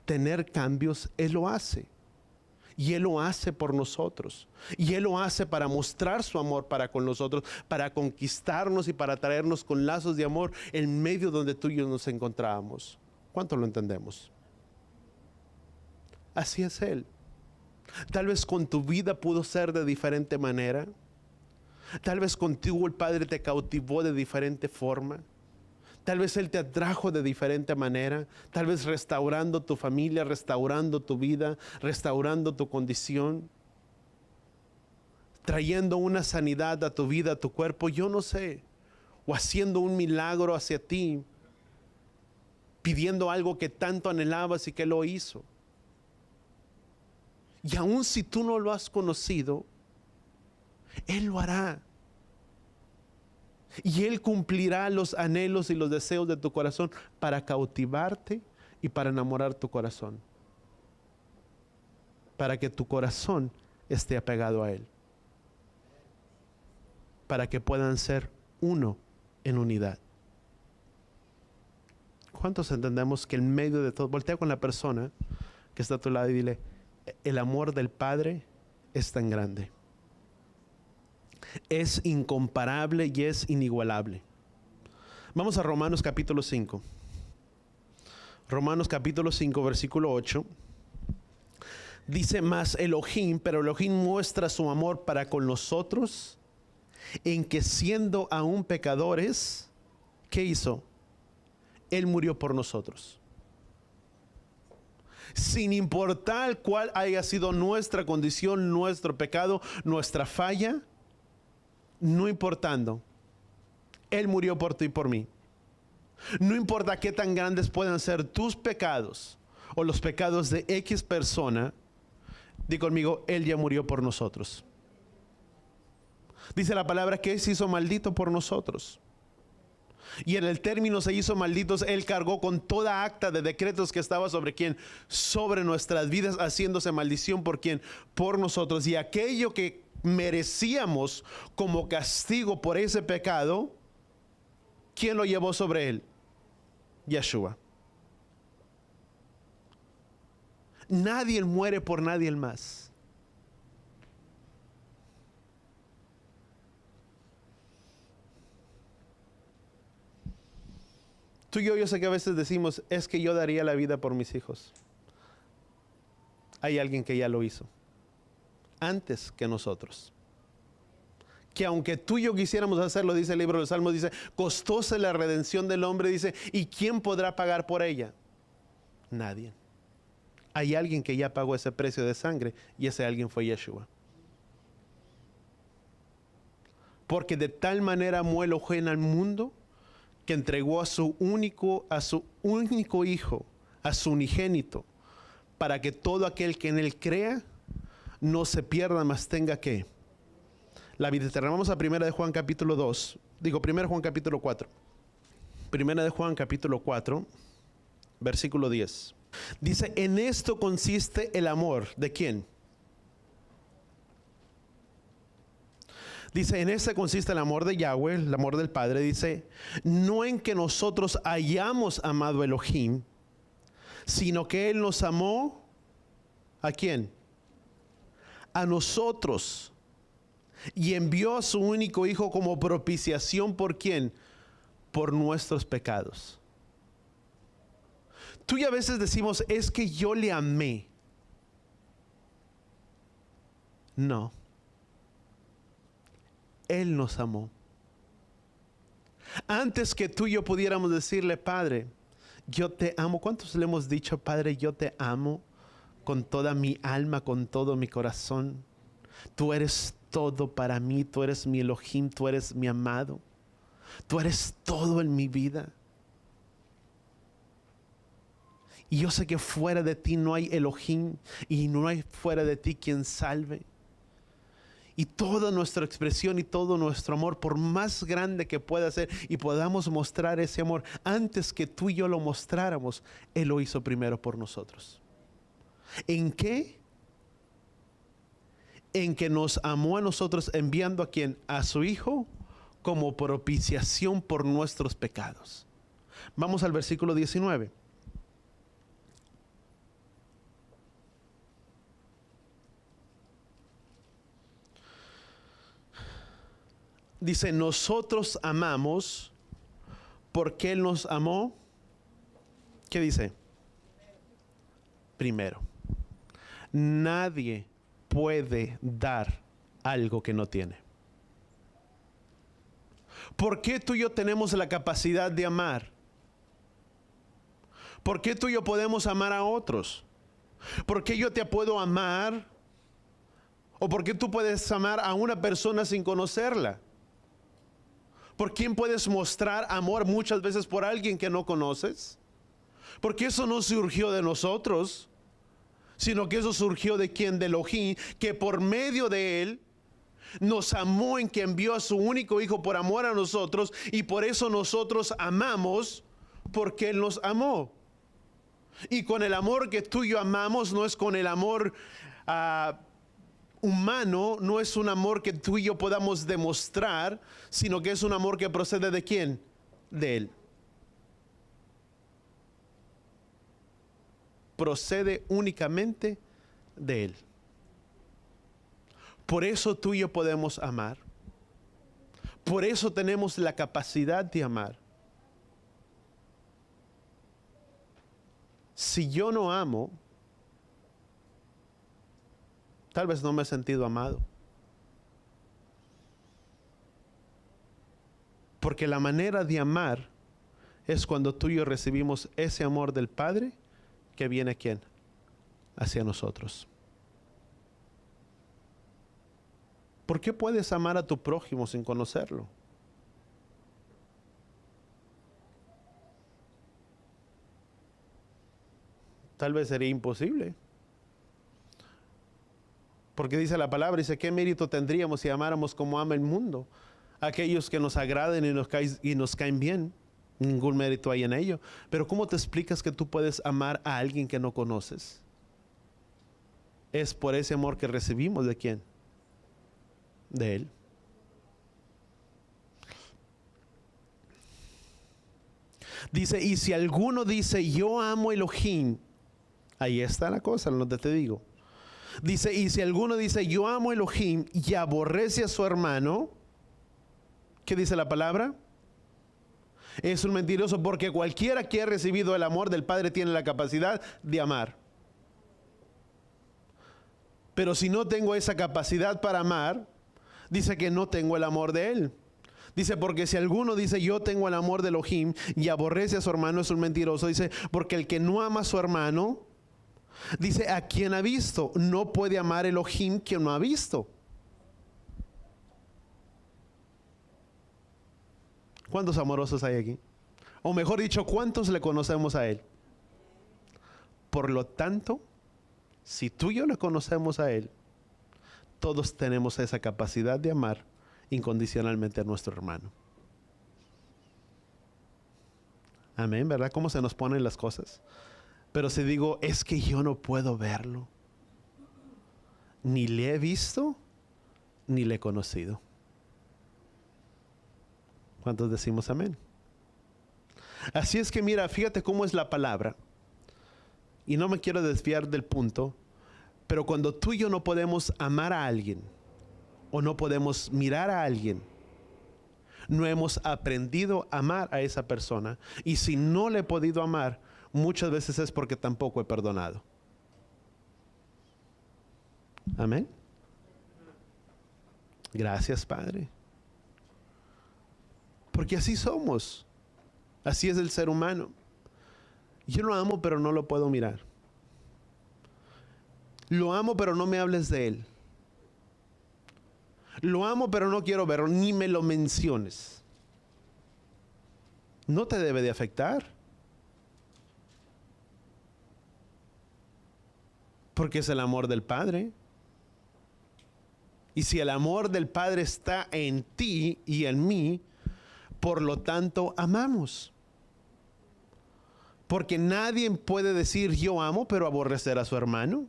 Speaker 1: tener cambios, Él lo hace. Y Él lo hace por nosotros. Y Él lo hace para mostrar su amor para con nosotros, para conquistarnos y para traernos con lazos de amor en medio donde tú y yo nos encontrábamos. ¿Cuánto lo entendemos? Así es Él. Tal vez con tu vida pudo ser de diferente manera. Tal vez contigo el Padre te cautivó de diferente forma. Tal vez Él te atrajo de diferente manera. Tal vez restaurando tu familia, restaurando tu vida, restaurando tu condición. Trayendo una sanidad a tu vida, a tu cuerpo, yo no sé. O haciendo un milagro hacia ti. Pidiendo algo que tanto anhelabas y que lo hizo. Y aun si tú no lo has conocido, Él lo hará. Y Él cumplirá los anhelos y los deseos de tu corazón para cautivarte y para enamorar tu corazón. Para que tu corazón esté apegado a Él. Para que puedan ser uno en unidad. ¿Cuántos entendemos que en medio de todo, voltea con la persona que está a tu lado y dile, el amor del Padre es tan grande? Es incomparable y es inigualable. Vamos a Romanos capítulo 5. Romanos capítulo 5, versículo 8. Dice, mas Elohim, pero Elohim muestra su amor para con nosotros, en que siendo aún pecadores, ¿qué hizo? Él murió por nosotros. Sin importar cuál haya sido nuestra condición, nuestro pecado, nuestra falla, no importando, Él murió por ti y por mí. No importa qué tan grandes puedan ser tus pecados o los pecados de X persona, di conmigo, Él ya murió por nosotros. Dice la palabra que Él se hizo maldito por nosotros. Y en el término se hizo malditos, Él cargó con toda acta de decretos que estaba sobre quién, sobre nuestras vidas, haciéndose maldición por quién, por nosotros. Y aquello que merecíamos como castigo por ese pecado, ¿quién lo llevó sobre él? Yeshua. Nadie muere por nadie más. Tú y yo sé que a veces decimos, es que yo daría la vida por mis hijos. Hay alguien que ya lo hizo antes que nosotros. Que aunque tú y yo quisiéramos hacerlo, dice el libro de los Salmos, dice, costóse la redención del hombre, dice, ¿y quién podrá pagar por ella? Nadie. Hay alguien que ya pagó ese precio de sangre y ese alguien fue Yeshua. Porque de tal manera amó Elohim al mundo que entregó a su único hijo, a su unigénito, para que todo aquel que en él crea no se pierda, mas tenga que la vida eterna. Vamos a 1 de Juan capítulo 2, 1 Juan capítulo 4. 1 de Juan capítulo 4, versículo 10. Dice, en esto consiste el amor. ¿De quién? Dice, en este consiste el amor de Yahweh, el amor del Padre. Dice, no en que nosotros hayamos amado a Elohim, sino que Él nos amó. ¿A quién? A nosotros. Y envió a su único Hijo como propiciación. ¿Por quién? Por nuestros pecados. Tú y a veces decimos, es que yo le amé. No. Él nos amó. Antes que tú y yo pudiéramos decirle, Padre, yo te amo. ¿Cuántos le hemos dicho, Padre, yo te amo con toda mi alma, con todo mi corazón? Tú eres todo para mí, tú eres mi Elohim, tú eres mi amado. Tú eres todo en mi vida. Y yo sé que fuera de ti no hay Elohim y no hay fuera de ti quien salve. Y toda nuestra expresión y todo nuestro amor, por más grande que pueda ser y podamos mostrar ese amor, antes que tú y yo lo mostráramos, Él lo hizo primero por nosotros. ¿En qué? En que nos amó a nosotros enviando a quien, a su Hijo, como propiciación por nuestros pecados. Vamos al versículo 19. Dice, nosotros amamos porque Él nos amó. ¿Qué dice? Primero. Nadie puede dar algo que no tiene. ¿Por qué tú y yo tenemos la capacidad de amar? ¿Por qué tú y yo podemos amar a otros? ¿Por qué yo te puedo amar? ¿O por qué tú puedes amar a una persona sin conocerla? ¿Por quién puedes mostrar amor muchas veces por alguien que no conoces? Porque eso no surgió de nosotros, sino que eso surgió de quien, de Elohim, que por medio de Él nos amó, en que envió a su único Hijo por amor a nosotros, y por eso nosotros amamos, porque Él nos amó. Y con el amor que tú y yo amamos, no es con el amor humano, no es un amor que tú y yo podamos demostrar, sino que es un amor que procede ¿de quién? De Él. Procede únicamente de Él. Por eso tú y yo podemos amar. Por eso tenemos la capacidad de amar. Si yo no amo, tal vez no me he sentido amado. Porque la manera de amar es cuando tú y yo recibimos ese amor del Padre que viene ¿a quién? Hacia nosotros. ¿Por qué puedes amar a tu prójimo sin conocerlo? Tal vez sería imposible. Porque dice la palabra, dice, ¿qué mérito tendríamos si amáramos como ama el mundo? Aquellos que nos agraden y nos caen bien, ningún mérito hay en ello. Pero ¿cómo te explicas que tú puedes amar a alguien que no conoces? Es por ese amor que recibimos ¿de quién? de Él. Dice, y si alguno dice, yo amo a Elohim, ahí está la cosa, lo que te digo. Dice, y si alguno dice, yo amo a Elohim y aborrece a su hermano, ¿qué dice la palabra? Es un mentiroso, porque cualquiera que ha recibido el amor del Padre tiene la capacidad de amar. Pero si no tengo esa capacidad para amar, dice que no tengo el amor de Él. Dice, porque si alguno dice, yo tengo el amor de Elohim y aborrece a su hermano, es un mentiroso. Dice, porque el que no ama a su hermano, dice, a quien ha visto, no puede amar a Elohim quien no ha visto. ¿Cuántos amorosos hay aquí? O mejor dicho, ¿cuántos le conocemos a Él? Por lo tanto, si tú y yo le conocemos a Él, todos tenemos esa capacidad de amar incondicionalmente a nuestro hermano. Amén, ¿verdad? ¿Cómo se nos ponen las cosas? Pero si digo, es que yo no puedo verlo, ni le he visto, ni le he conocido. ¿Cuántos decimos amén? Así es que mira, fíjate cómo es la palabra. Y no me quiero desviar del punto, pero cuando tú y yo no podemos amar a alguien, o no podemos mirar a alguien, no hemos aprendido a amar a esa persona. Y si no le he podido amar, muchas veces es porque tampoco he perdonado. Amén. Gracias, Padre. Porque así somos. Así es el ser humano. Yo lo amo, pero no lo puedo mirar. Lo amo, pero no me hables de él. Lo amo, pero no quiero verlo, ni me lo menciones. No te debe de afectar. Porque es el amor del Padre. Y si el amor del Padre está en ti y en mí, por lo tanto amamos. Porque nadie puede decir yo amo, pero aborrecer a su hermano.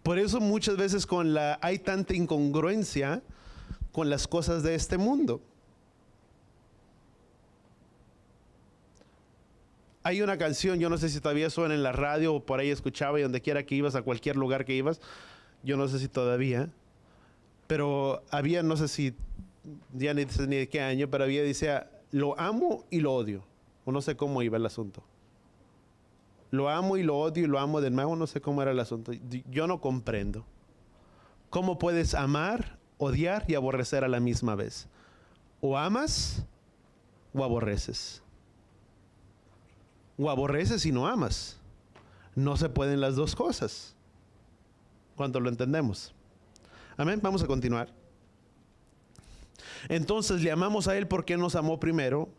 Speaker 1: Por eso muchas veces hay tanta incongruencia con las cosas de este mundo. Hay una canción, yo no sé si todavía suena en la radio o por ahí escuchaba, y donde quiera que ibas, a cualquier lugar que ibas, yo no sé si todavía, pero había, no sé si, ya ni sé ni de qué año, pero había, decía, lo amo y lo odio. O no sé cómo iba el asunto. Lo amo y lo odio y lo amo de nuevo, no sé cómo era el asunto. Yo no comprendo. ¿Cómo puedes amar, odiar y aborrecer a la misma vez? O amas o aborreces. O aborreces y no amas. No se pueden las dos cosas. ¿Cuánto lo entendemos? Amén, vamos a continuar. Entonces le amamos a Él porque nos amó primero.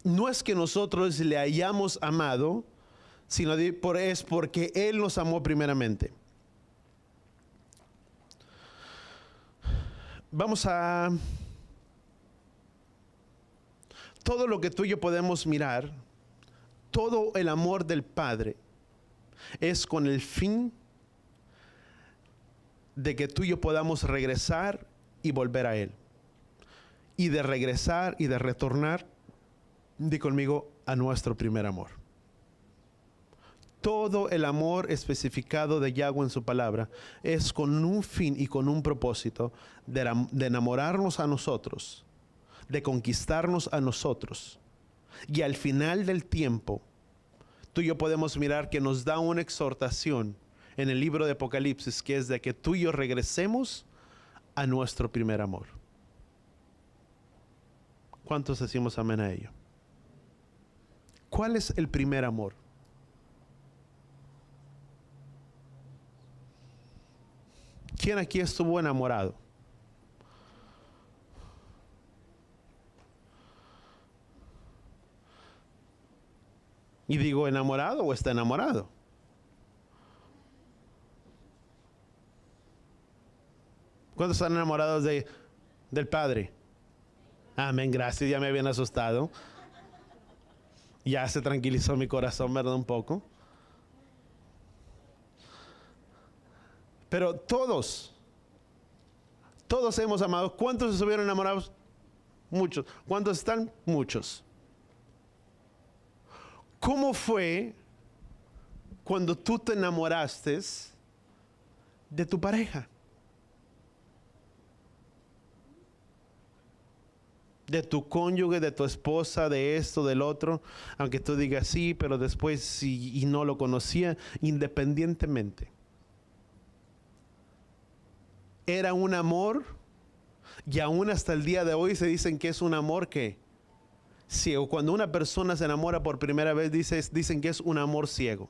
Speaker 1: No es que nosotros le hayamos amado, sino es porque Él nos amó primeramente. Vamos a... Todo lo que tú y yo podemos mirar, todo el amor del Padre, es con el fin de que tú y yo podamos regresar y volver a Él. Y de regresar y de retornar, di conmigo, a nuestro primer amor. Todo el amor especificado de Yahweh en su palabra es con un fin y con un propósito de enamorarnos a nosotros, de conquistarnos a nosotros. Y al final del tiempo, tú y yo podemos mirar que nos da una exhortación en el libro de Apocalipsis, que es de que tú y yo regresemos a nuestro primer amor. ¿Cuántos decimos amén a ello? ¿Cuál es el primer amor? ¿Quién aquí estuvo enamorado? Y digo, ¿enamorado o está enamorado? ¿Cuántos están enamorados del Padre? Amén, gracias, ya me habían asustado. Ya se tranquilizó mi corazón, ¿verdad? Un poco. Pero todos Todos hemos amado. ¿Cuántos estuvieron enamorados? Muchos. ¿Cuántos están? Muchos. ¿Cómo fue cuando tú te enamoraste de tu pareja? De tu cónyuge, de tu esposa, de esto, del otro, aunque tú digas sí, pero después sí y no lo conocía, independientemente. Era un amor, y aún hasta el día de hoy se dicen que es un amor que ciego. Cuando una persona se enamora por primera vez, dicen que es un amor ciego.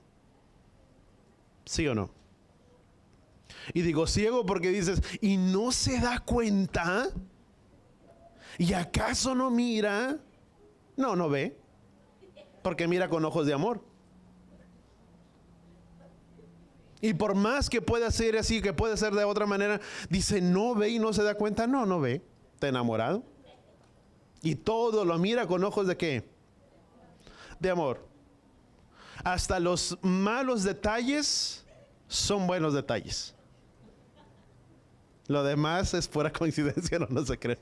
Speaker 1: ¿Sí o no? Y digo ciego porque dices, ¿y no se da cuenta? ¿Y acaso no mira? No, no ve. Porque mira con ojos de amor. Y por más que pueda ser así, que puede ser de otra manera, dice, no ve y no se da cuenta. No, no ve. Está enamorado. Y todo lo mira con ojos de ¿qué? De amor. Hasta los malos detalles son buenos detalles. Lo demás es pura coincidencia, no se cree.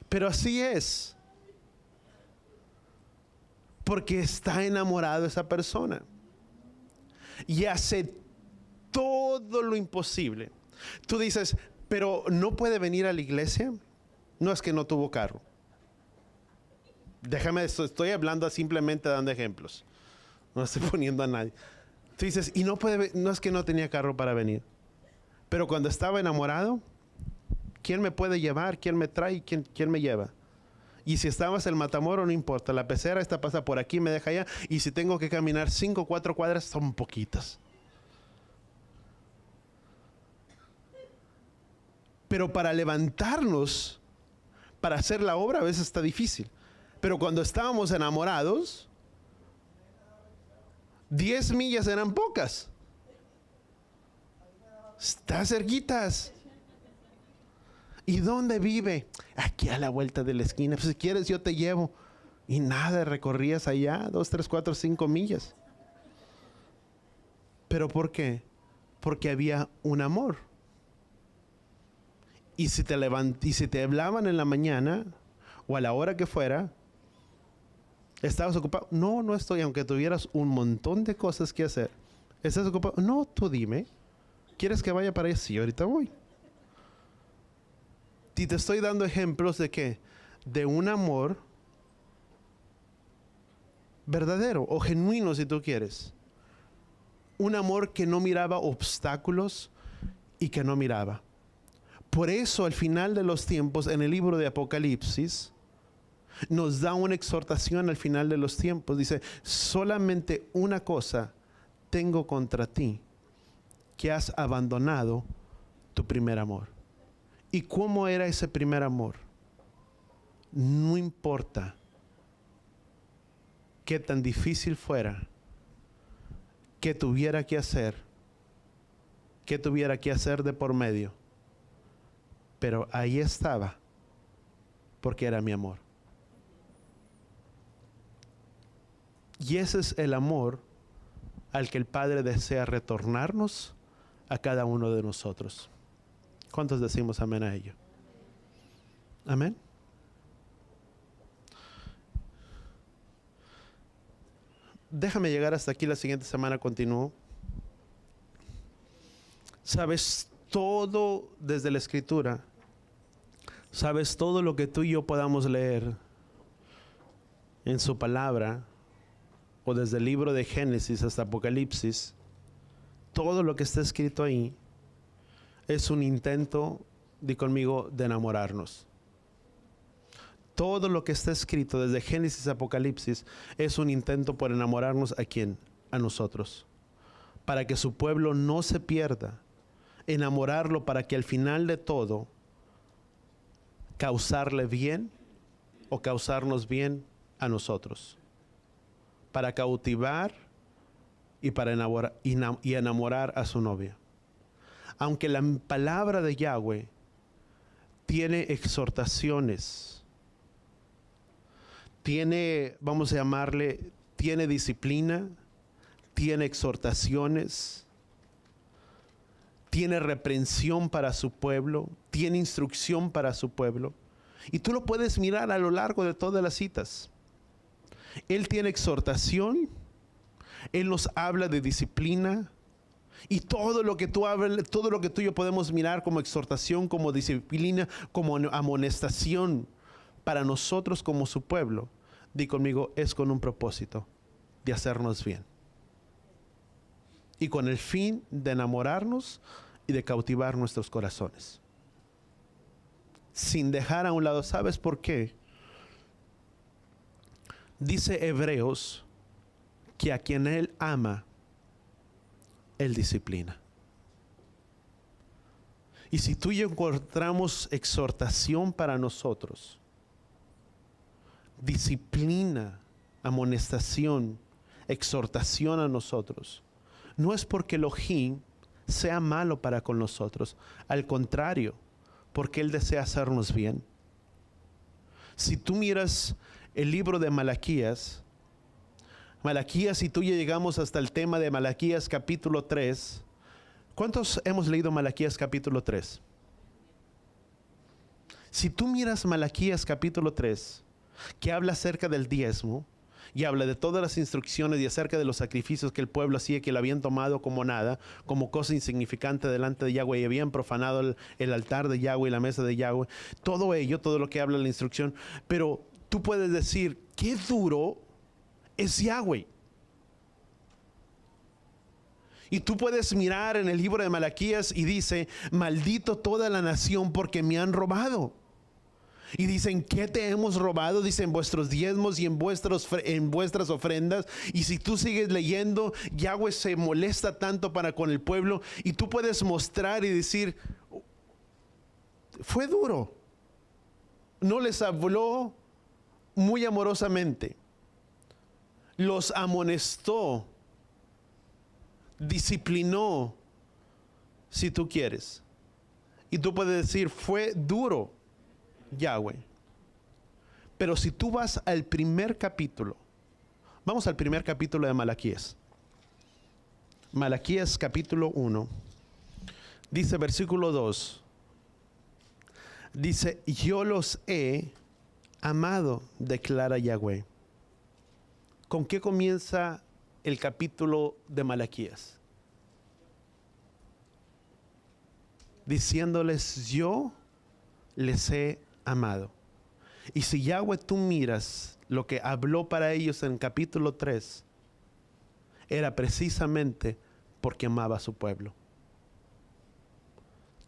Speaker 1: Pero así es. Porque está enamorado esa persona. Y hace todo lo imposible. Tú dices, pero ¿no puede venir a la iglesia? No, es que no tuvo carro. Déjame, estoy hablando simplemente dando ejemplos. No estoy poniendo a nadie. Tú dices, y no puede, no es que no tenía carro para venir. Pero cuando estaba enamorado, ¿quién me puede llevar? ¿Quién me trae? ¿Quién me lleva? Y si estabas en Matamoros, no importa. La pecera esta pasa por aquí, me deja allá. Y si tengo que caminar 5 o 4 cuadras, son poquitas. Pero para levantarnos, para hacer la obra, a veces está difícil. Pero cuando estábamos enamorados, 10 millas eran pocas. Está cerquitas. ¿Y dónde vive? Aquí a la vuelta de la esquina. Pues si quieres yo te llevo. Y nada, recorrías allá 2, 3, 4, 5 millas. ¿Pero por qué? Porque había un amor. Y si te hablaban en la mañana o a la hora que fuera, ¿estabas ocupado? No, no estoy, aunque tuvieras un montón de cosas que hacer. ¿Estás ocupado? No, tú dime. ¿Quieres que vaya para allá? Sí, ahorita voy. Y te estoy dando ejemplos de ¿qué? De un amor verdadero o genuino, si tú quieres. Un amor que no miraba obstáculos y que no miraba. Por eso al final de los tiempos, en el libro de Apocalipsis, nos da una exhortación al final de los tiempos. Dice, solamente una cosa tengo contra ti, que has abandonado tu primer amor. ¿Y cómo era ese primer amor? No importa qué tan difícil fuera, qué tuviera que hacer de por medio. Pero ahí estaba, porque era mi amor. Y ese es el amor al que el Padre desea retornarnos a cada uno de nosotros. ¿Cuántos decimos amén a ello? Amén. Déjame llegar hasta aquí, la siguiente semana continúo. Sabes todo desde la Escritura. Sabes todo lo que tú y yo podamos leer en su palabra, o desde el libro de Génesis hasta Apocalipsis. Todo lo que está escrito ahí es un intento, di conmigo, de enamorarnos. Todo lo que está escrito desde Génesis a Apocalipsis es un intento por enamorarnos ¿a quién? A nosotros. Para que su pueblo no se pierda. Enamorarlo para que al final de todo causarle bien o causarnos bien a nosotros. Para cautivar y para enamorar a su novia. Aunque la palabra de Yahweh tiene exhortaciones, tiene, vamos a llamarle, tiene disciplina, tiene exhortaciones, tiene reprensión para su pueblo, tiene instrucción para su pueblo. Y tú lo puedes mirar a lo largo de todas las citas. Él tiene exhortación, Él nos habla de disciplina, y todo lo que tú hablas, todo lo que tú y yo podemos mirar como exhortación, como disciplina, como amonestación para nosotros como su pueblo, di conmigo, es con un propósito de hacernos bien. Y con el fin de enamorarnos y de cautivar nuestros corazones. Sin dejar a un lado, ¿sabes por qué? Dice Hebreos que a quien Él ama, Él disciplina. Y si tú y yo encontramos exhortación para nosotros, disciplina, amonestación, exhortación a nosotros, no es porque Elohim sea malo para con nosotros, al contrario, porque Él desea hacernos bien. Si tú miras el libro de Malaquías, si tú ya llegamos hasta el tema de Malaquías capítulo 3, ¿cuántos hemos leído Malaquías capítulo 3? Si tú miras Malaquías capítulo 3, que habla acerca del diezmo, y habla de todas las instrucciones y acerca de los sacrificios que el pueblo hacía, que lo habían tomado como nada, como cosa insignificante delante de Yahweh, y habían profanado el altar de Yahweh y la mesa de Yahweh, todo ello, todo lo que habla la instrucción. Pero tú puedes decir, qué duro es Yahweh. Y tú puedes mirar en el libro de Malaquías y dice, maldito toda la nación porque me han robado. Y dicen, ¿qué te hemos robado? Dicen, vuestros diezmos y en vuestras ofrendas. Y si tú sigues leyendo, Yahweh se molesta tanto para con el pueblo. Y tú puedes mostrar y decir, fue duro. No les habló muy amorosamente. Los amonestó. Disciplinó, si tú quieres. Y tú puedes decir, fue duro Yahweh. Pero si tú vas al primer capítulo, vamos al primer capítulo de Malaquías. Malaquías capítulo 1, dice versículo 2, dice, yo los he amado, declara Yahweh. ¿Con qué comienza el capítulo de Malaquías? Diciéndoles, yo les he amado. Y si Yahweh tú miras lo que habló para ellos en capítulo 3, era precisamente porque amaba a su pueblo.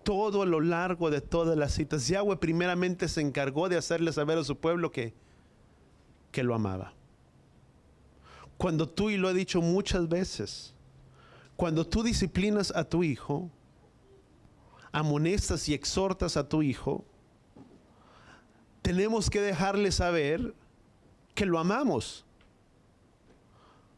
Speaker 1: Todo a lo largo de todas las citas, Yahweh primeramente se encargó de hacerle saber a su pueblo que lo amaba. Cuando tú, y lo he dicho muchas veces, cuando tú disciplinas a tu hijo, amonestas y exhortas a tu hijo, tenemos que dejarle saber que lo amamos.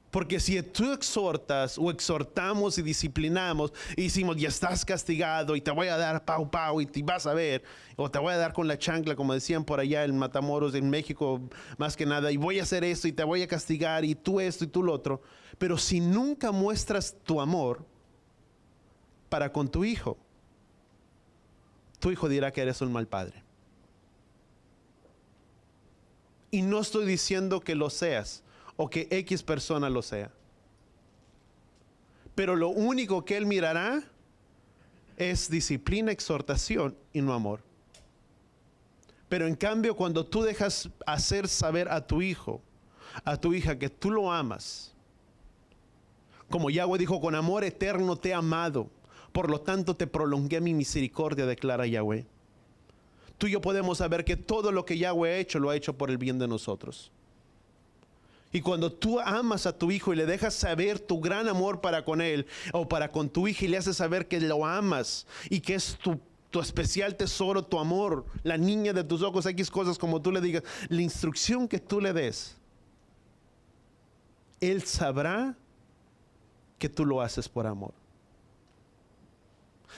Speaker 1: Porque si tú exhortas o exhortamos y disciplinamos y decimos, ya estás castigado y te voy a dar pau pau y te vas a ver, o te voy a dar con la chancla, como decían por allá en Matamoros, en México, más que nada, y voy a hacer esto y te voy a castigar y tú esto y tú lo otro. Pero si nunca muestras tu amor para con tu hijo dirá que eres un mal padre. Y no estoy diciendo que lo seas o que X persona lo sea. Pero lo único que él mirará es disciplina, exhortación y no amor. Pero en cambio, cuando tú dejas hacer saber a tu hijo, a tu hija, que tú lo amas, como Yahweh dijo, con amor eterno te he amado, por lo tanto te prolongué mi misericordia, declara Yahweh. Tú y yo podemos saber que todo lo que Yahweh ha hecho, lo ha hecho por el bien de nosotros. Y cuando tú amas a tu hijo y le dejas saber tu gran amor para con él, o para con tu hija, y le haces saber que lo amas y que es tu especial tesoro, tu amor, la niña de tus ojos, X cosas como tú le digas, la instrucción que tú le des, él sabrá que tú lo haces por amor.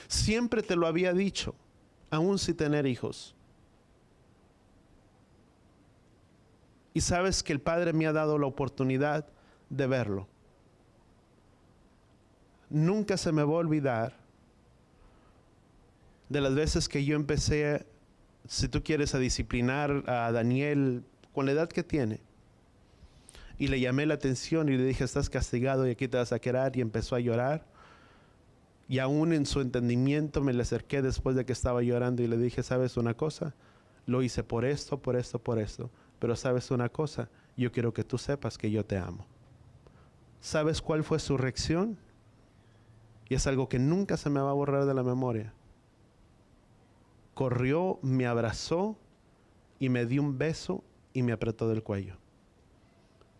Speaker 1: Siempre te lo había dicho, aún sin tener hijos. Y sabes que el Padre me ha dado la oportunidad de verlo. Nunca se me va a olvidar de las veces que yo empecé, si tú quieres, a disciplinar a Daniel con la edad que tiene. Y le llamé la atención y le dije, estás castigado y aquí te vas a quedar. Y empezó a llorar. Y aún en su entendimiento me le acerqué después de que estaba llorando y le dije, ¿sabes una cosa? Lo hice por esto, por esto, por esto. Pero ¿sabes una cosa? Yo quiero que tú sepas que yo te amo. ¿Sabes cuál fue su reacción? Y es algo que nunca se me va a borrar de la memoria. Corrió, me abrazó y me dio un beso y me apretó del cuello.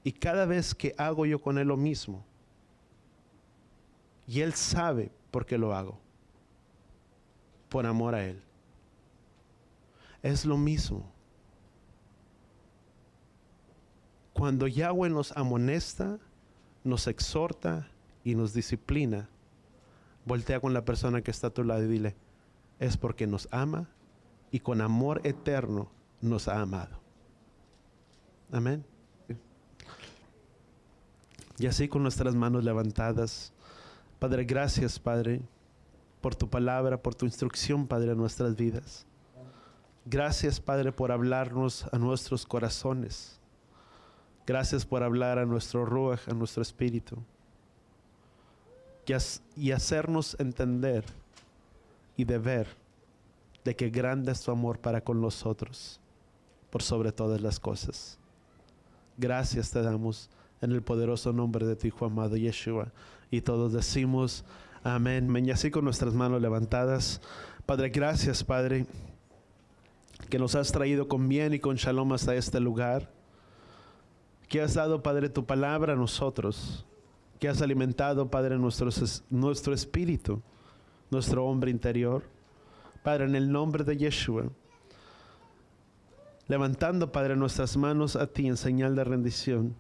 Speaker 1: Y cada vez que hago yo con él lo mismo, y él sabe por qué lo hago, por amor a él. Es lo mismo. Cuando Yahweh nos amonesta, nos exhorta y nos disciplina, voltea con la persona que está a tu lado y dile, es porque nos ama y con amor eterno nos ha amado. Amén. Y así con nuestras manos levantadas, Padre, gracias, Padre, por tu palabra, por tu instrucción, Padre, a nuestras vidas. Gracias, Padre, por hablarnos a nuestros corazones. Gracias por hablar a nuestro ruaj, a nuestro espíritu. Y hacernos entender y de ver de qué grande es tu amor para con nosotros, por sobre todas las cosas. Gracias te damos en el poderoso nombre de tu Hijo amado Yeshua. Y todos decimos amén. Y así con nuestras manos levantadas. Padre, gracias, Padre, que nos has traído con bien y con shalom hasta este lugar. Que has dado, Padre, tu palabra a nosotros. Que has alimentado, Padre, nuestro espíritu, nuestro hombre interior. Padre, en el nombre de Yeshua, levantando, Padre, nuestras manos a ti en señal de rendición,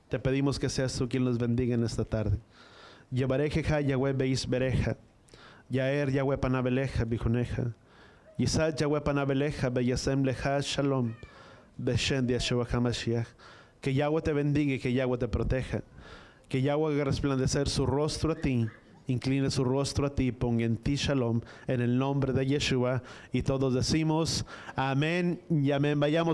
Speaker 1: te pedimos que seas tú quien los bendiga en esta tarde. Yevarejeja Yahweh beis bereja, Yaer Yahweh panabeleja bijuneja, Yisad Yahweh panabeleja beyasem leja shalom, beshen Yeshua HaMashiach. Que Yahweh te bendiga y que Yahweh te proteja. Que Yahweh haga resplandecer su rostro a ti, incline su rostro a ti, ponga en ti shalom, en el nombre de Yeshua. Y todos decimos amén y amén. Vayamos.